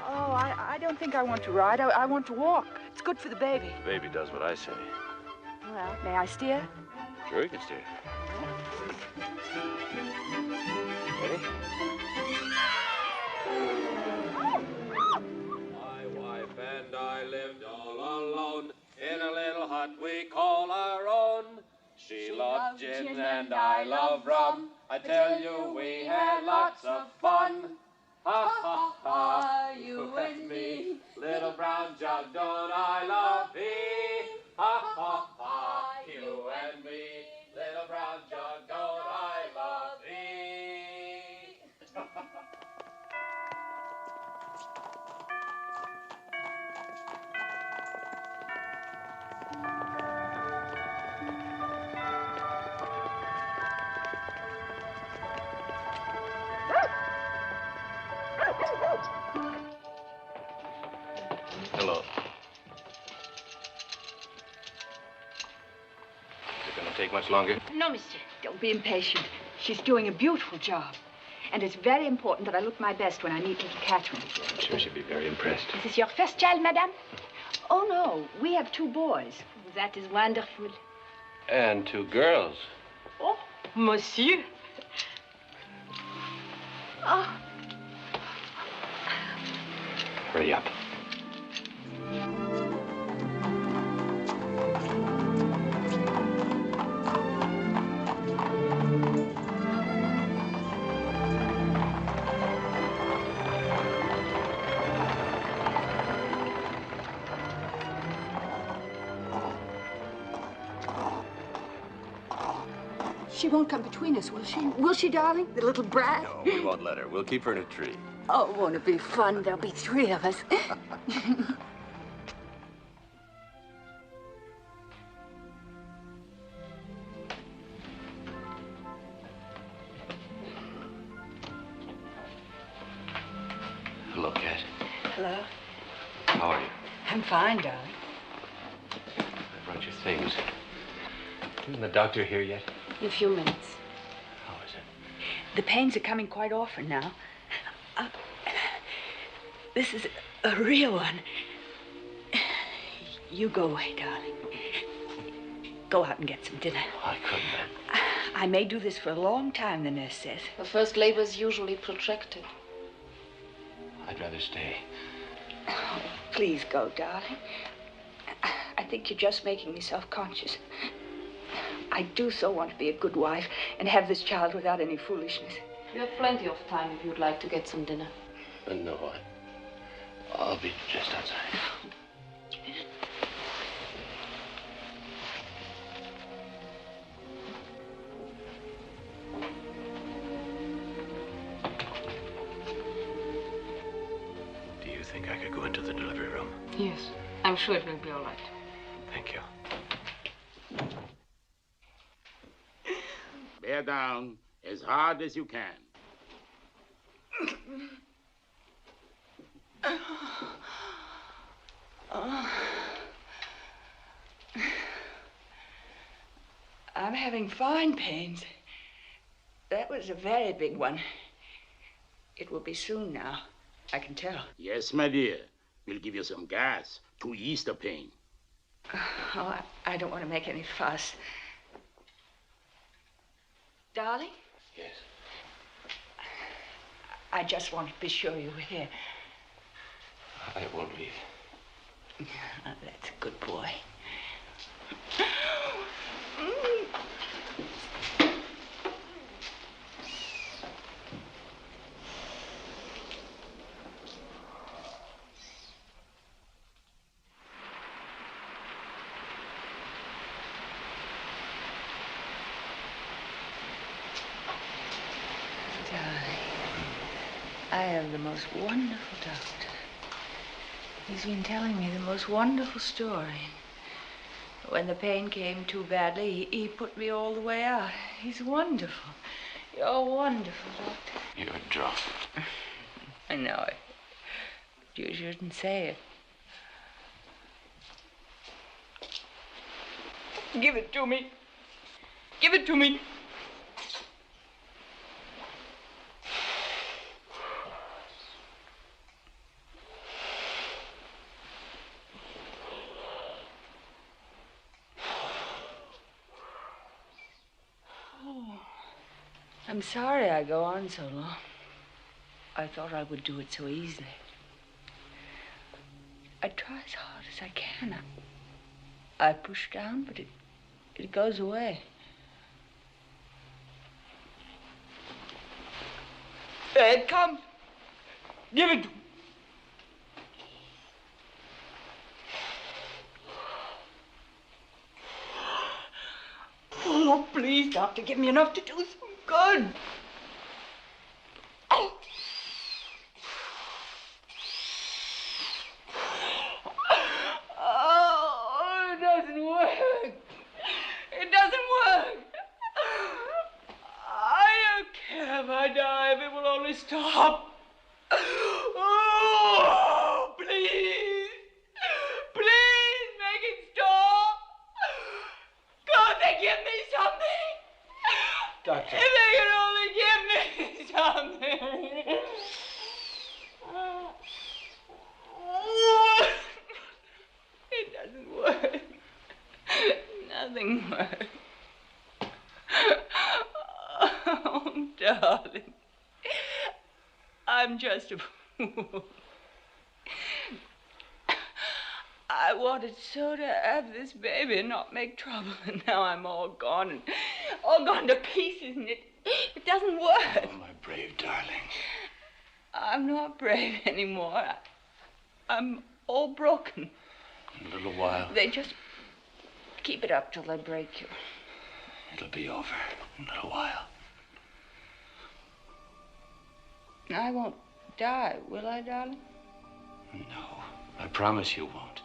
Oh, I don't think I want to ride. I want to walk. It's good for the baby. Baby does what I say. Well, may I steer? Sure, you can steer. Ready? My wife and I lived all alone in a little hut we call our own. She loved gin and I love rum. I tell you, we had lots of fun. Ha, ha, ha, you and me. Little brown jug, don't I love thee? Ha, ha, ha, you and me. Little brown jug, don't I love thee? Hello. Is it going to take much longer? No, mister. Don't be impatient. She's doing a beautiful job. And it's very important that I look my best when I meet little Catherine. I'm sure she'll be very impressed. Is this your first child, madame? Oh, no. We have 2 boys. That is wonderful. And 2 girls. Oh, monsieur. Oh. Hurry up. She won't come between us, will she? Will she, darling? The little brat? No, we won't let her. We'll keep her in a tree. Oh, won't it be fun? There'll be 3 of us. Hello, Cat. Hello. How are you? I'm fine, darling. I brought your things. Isn't the doctor here yet? In a few minutes. How is it? The pains are coming quite often now. This is a real one. You go away, darling. Go out and get some dinner. I couldn't. I may do this for a long time, the nurse says. The first labor is usually protracted. I'd rather stay. Oh, please go, darling. I think you're just making me self-conscious. I do so want to be a good wife and have this child without any foolishness. You have plenty of time if you'd like to get some dinner. No, I'll be just outside. Do you think I could go into the delivery room? Yes, I'm sure it will be all right. Thank you. Bear down as hard as you can. I'm having fine pains. That was a very big one. It will be soon now. I can tell. Yes, my dear. We'll give you some gas to ease the pain. Oh, I don't want to make any fuss. Darling? Yes. I just wanted to be sure you were here. I won't leave. That's a good boy. I have the most wonderful doctor. He's been telling me the most wonderful story. When the pain came too badly, he put me all the way out. He's wonderful. You're wonderful, doctor. You're drunk. I know it. You shouldn't say it. Give it to me. Give it to me. I'm sorry I go on so long. I thought I would do it so easily. I try as hard as I can. I push down, but it goes away. There it comes. Give it to me. Oh, please, doctor, give me enough to do some good. Oh, it doesn't work. It doesn't work. I don't care if I die, if it will only stop. Oh, please. Please make it stop. God, they give me something. Doctor. If they can darling. I'm just a fool. I wanted so to have this baby and not make trouble, and now I'm all gone to pieces, and it doesn't work. Oh, my brave darling. I'm not brave anymore. I'm all broken. In a little while, They just keep it up till they break you. it'll be over. In a little while. I won't die, will I, darling? No, I promise you won't.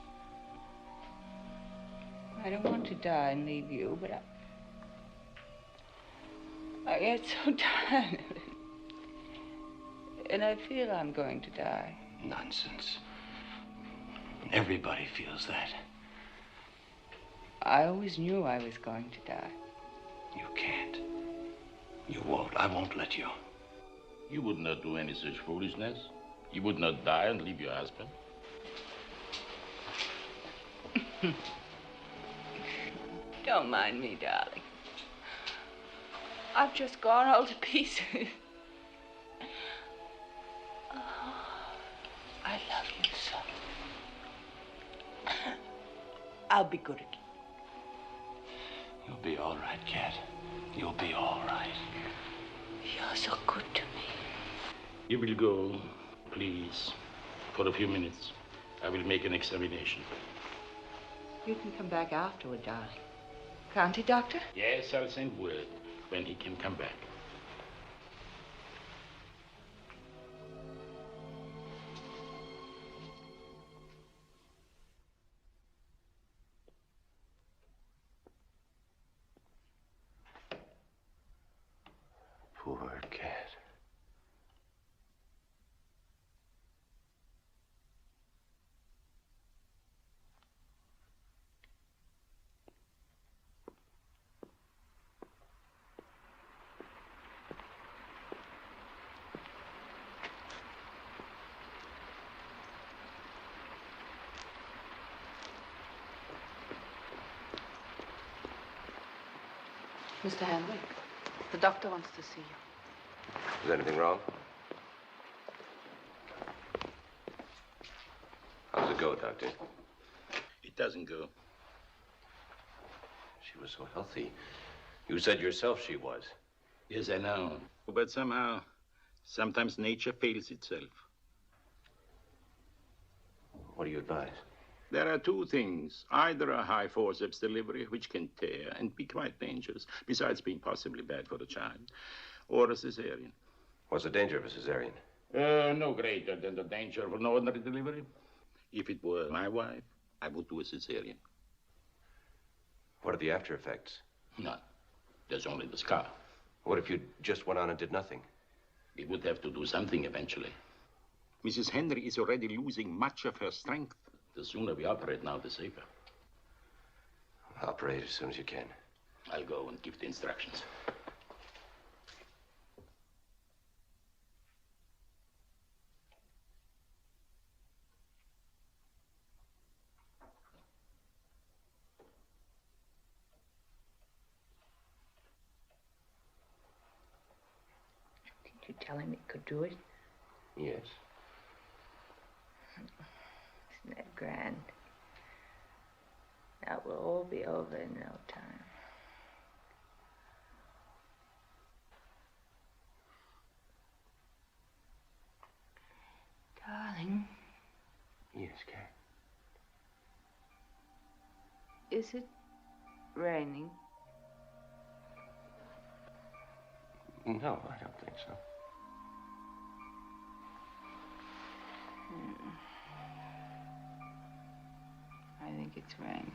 I don't want to die and leave you, but I get so tired of it. And I feel I'm going to die. Nonsense. Everybody feels that. I always knew I was going to die. You can't. You won't. I won't let you. You would not do any such foolishness. You would not die and leave your husband. Don't mind me, darling. I've just gone all to pieces. Oh, I love you so. I'll be good again. You'll be all right, Cat. You'll be all right. You're so good to me. You will go, please, for a few minutes. I will make an examination. You can come back afterward, darling. Can't he, Doctor? Yes, I'll send word when he can come back. Poor cat. Mr. Henry, the doctor wants to see you. Is anything wrong? How's it go, Doctor? It doesn't go. She was so healthy. You said yourself she was. Yes, I know. But somehow, sometimes nature fails itself. What do you advise? There are two things. Either a high forceps delivery, which can tear and be quite dangerous, besides being possibly bad for the child, or a cesarean. What's the danger of a cesarean? No greater than the danger of an ordinary delivery. If it were my wife, I would do a cesarean. What are the after effects? None. There's only the scar. What if you just went on and did nothing? We would have to do something eventually. Mrs. Henry is already losing much of her strength. The sooner we operate now, the safer. Operate as soon as you can. I'll go and give the instructions. Did you tell him he could do it? Yes. Isn't that grand? That will all be over in no time. Darling. Yes, Cat. Is it raining? No, I don't think so. I think it's raining.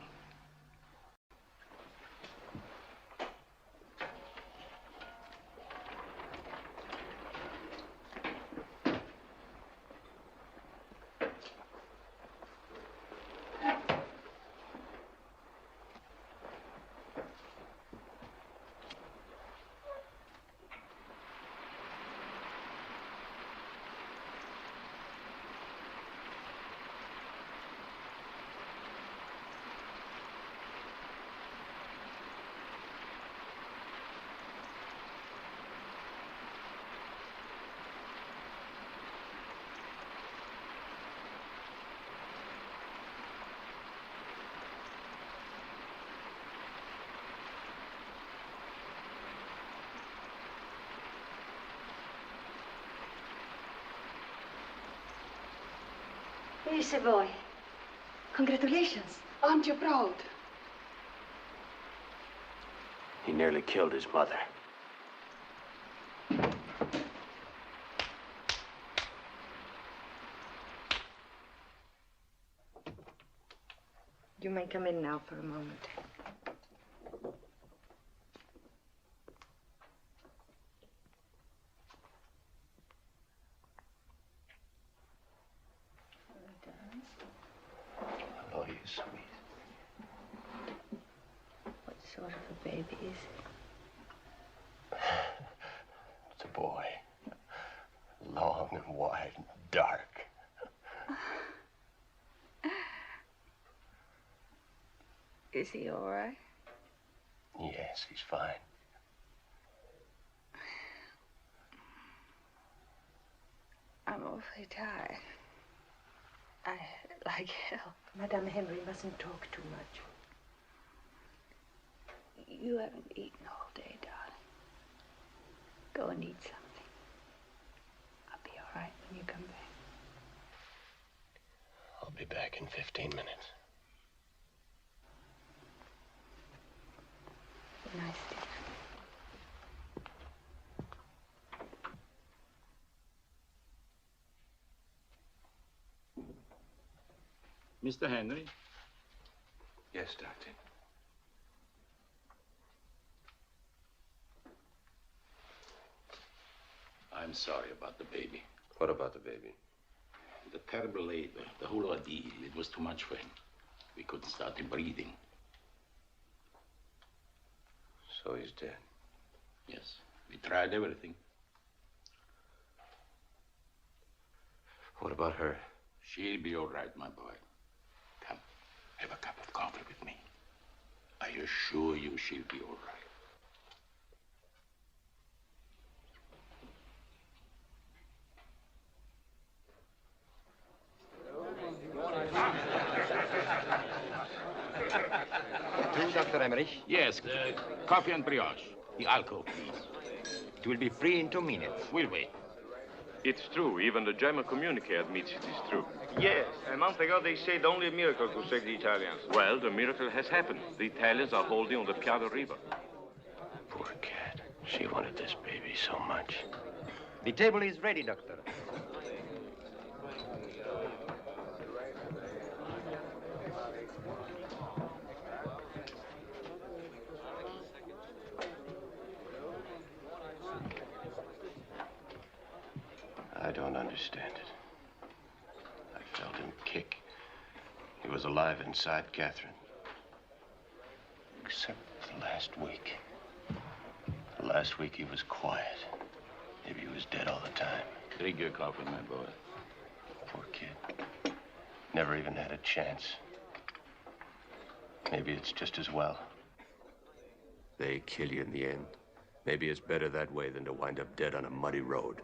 Here's a boy. Congratulations. Aren't you proud? He nearly killed his mother. You may come in now for a moment. Oh, you're sweet. What sort of a baby is it? It's a boy. Long and wide and dark. Is he all right? Yes, he's fine. I'm awfully tired. I like hell. Madame Henry mustn't talk too much. You haven't eaten all day, darling. Go and eat something. I'll be all right when you come back. I'll be back in 15 minutes. Good night, dear. Mr. Henry? Yes, Doctor. I'm sorry about the baby. What about the baby? The terrible labor, the whole ordeal, it was too much for him. We couldn't start him breathing. So he's dead? Yes, we tried everything. What about her? She'll be all right, my boy. Come, have a cup of coffee with me. I assure you she'll be all right. True, Dr. Emmerich? Yes, coffee and brioche. The alcohol, please. It will be free in 2 minutes. We'll wait. It's true. Even the German communique admits it is true. Yes, a month ago they said only a miracle could save the Italians. Well, the miracle has happened. The Italians are holding on the Piave River. Poor cat. She wanted this baby so much. The table is ready, Doctor. I don't understand it. I felt him kick. He was alive inside Catherine. Except the last week. The last week he was quiet. Maybe he was dead all the time. Drink your coffee, my boy. Poor kid. Never even had a chance. Maybe it's just as well. They kill you in the end. Maybe it's better that way than to wind up dead on a muddy road.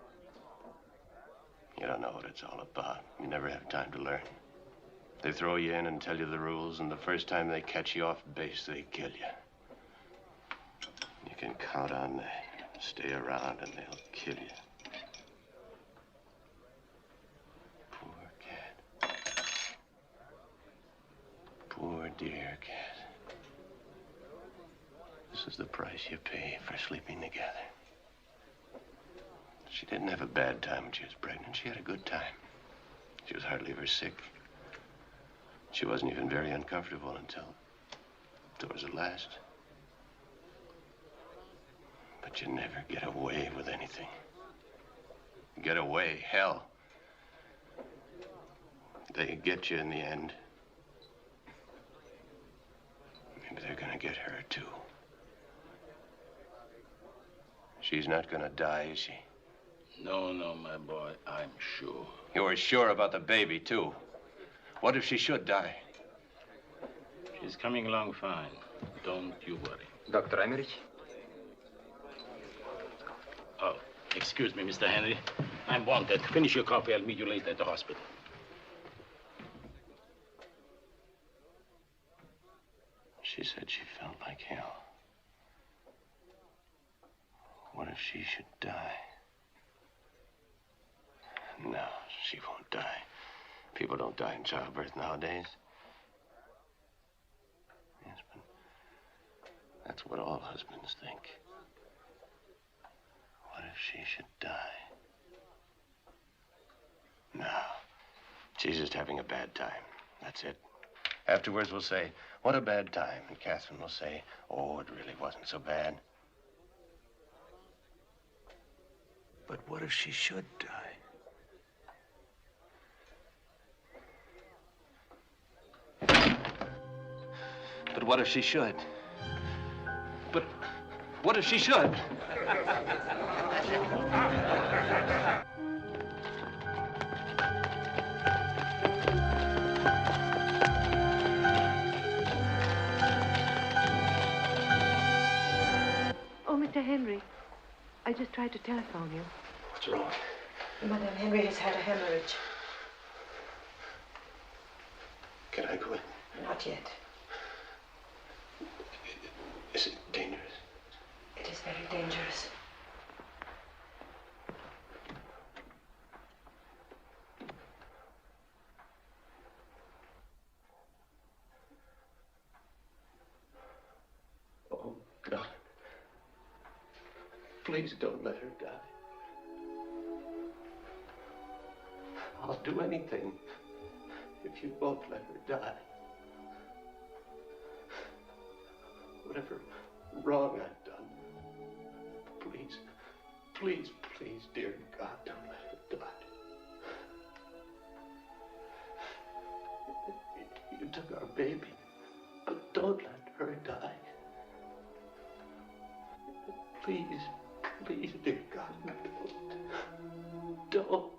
You don't know what it's all about. You never have time to learn. They throw you in and tell you the rules, and the first time they catch you off base, they kill you. You can count on that. Stay around, and they'll kill you. Poor cat. Poor dear cat. This is the price you pay for sleeping together. She didn't have a bad time when she was pregnant. She had a good time. She was hardly ever sick. She wasn't even very uncomfortable until towards the last. But you never get away with anything. Get away, hell. They get you in the end. Maybe they're gonna get her, too. She's not gonna die, is she? No, my boy, I'm sure. You were sure about the baby, too. What if she should die? She's coming along fine. Don't you worry. Dr. Emmerich? Oh, excuse me, Mr. Henry. I'm wanted. Finish your coffee. I'll meet you later at the hospital. She said she felt like hell. What if she should die? No, she won't die. People don't die in childbirth nowadays. Yes, but that's what all husbands think. What if she should die? No. She's just having a bad time. That's it. Afterwards, we'll say, what a bad time. And Catherine will say, oh, it really wasn't so bad. But what if she should die? But what if she should? But what if she should? Oh, Mr. Henry, I just tried to telephone you. What's wrong? Madame Henry has had a hemorrhage. Can I go in? Not yet. Is it dangerous? It is very dangerous. Oh, God. Please don't let her die. I'll do anything if you won't let her die. Whatever wrong I've done, please, please, please, dear God, don't let her die. You took our baby, but don't let her die. Please, please, dear God, don't.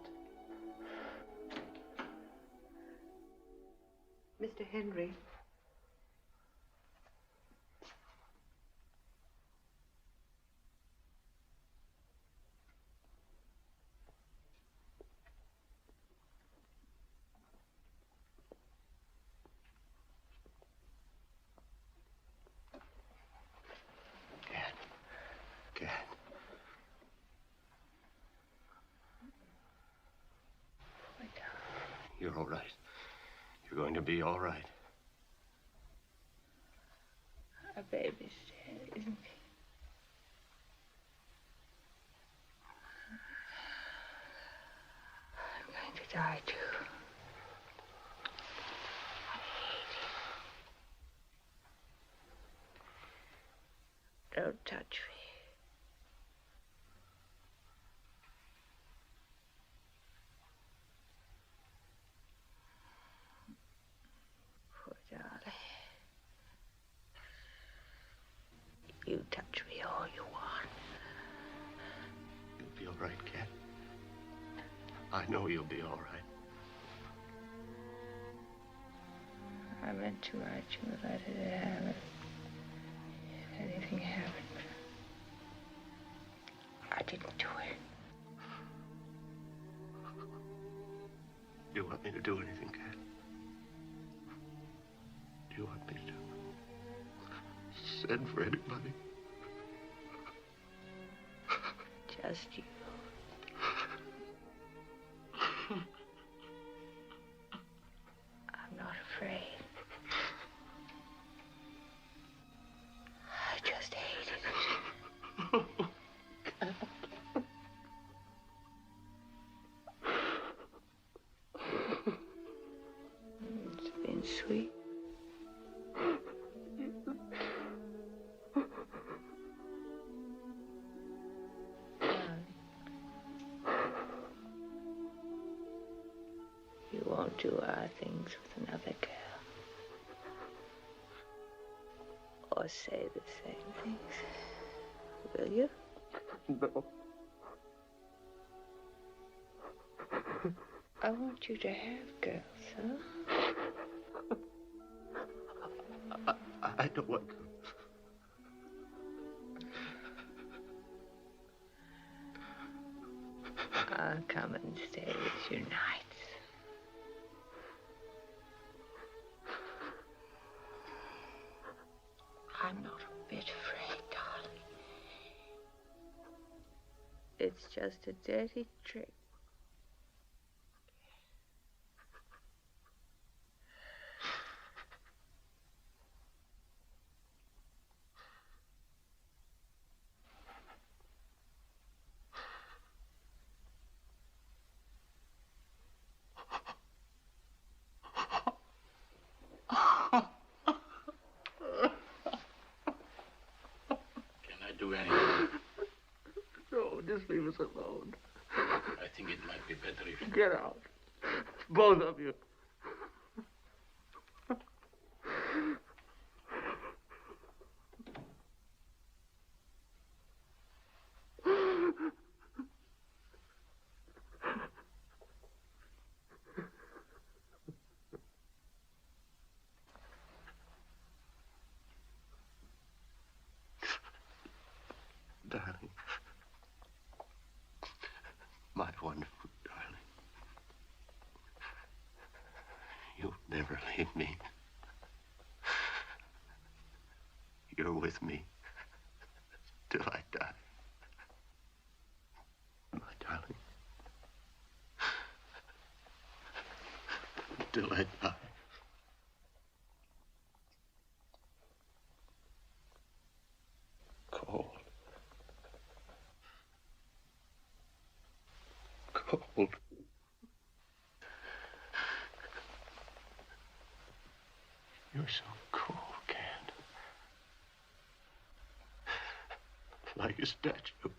Mr. Henry. Cat. You're all right. You're going to be all right. Our baby's dead, isn't he? I'm going to die, too. Don't touch me. Poor darling. You touch me all you want. You'll be all right, Cat. I know you'll be all right. I meant to write you a letter to have it. If anything happened. I didn't do it. Do you want me to do anything, Cat? Do you want me to send for anybody? Just you. I'm not afraid. I just hate it. It's been sweet. You won't do our things with another girl. Or say the same things. Will you? No. I want you to have girls, huh? I don't want to. I'll come and stay with you nights. I'm not a bit afraid, darling. It's just a dirty trick. just leave us alone. I think it might be better if you... Get out. Both of you. Darling. My wonderful darling. You'll never leave me. You're with me till I die. My darling. Till I die. Cold. Cold. You're so cold, Cat. Like a statue.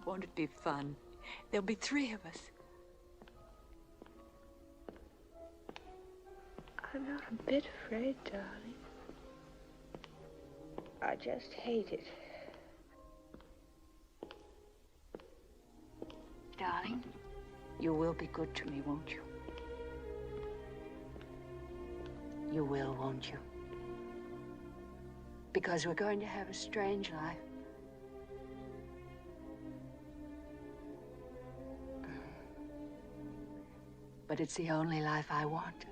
Won't it be fun? There'll be 3 of us. I'm not a bit afraid, darling. I just hate it. Darling, you will be good to me, won't you? You will, won't you? Because we're going to have a strange life. But it's the only life I want.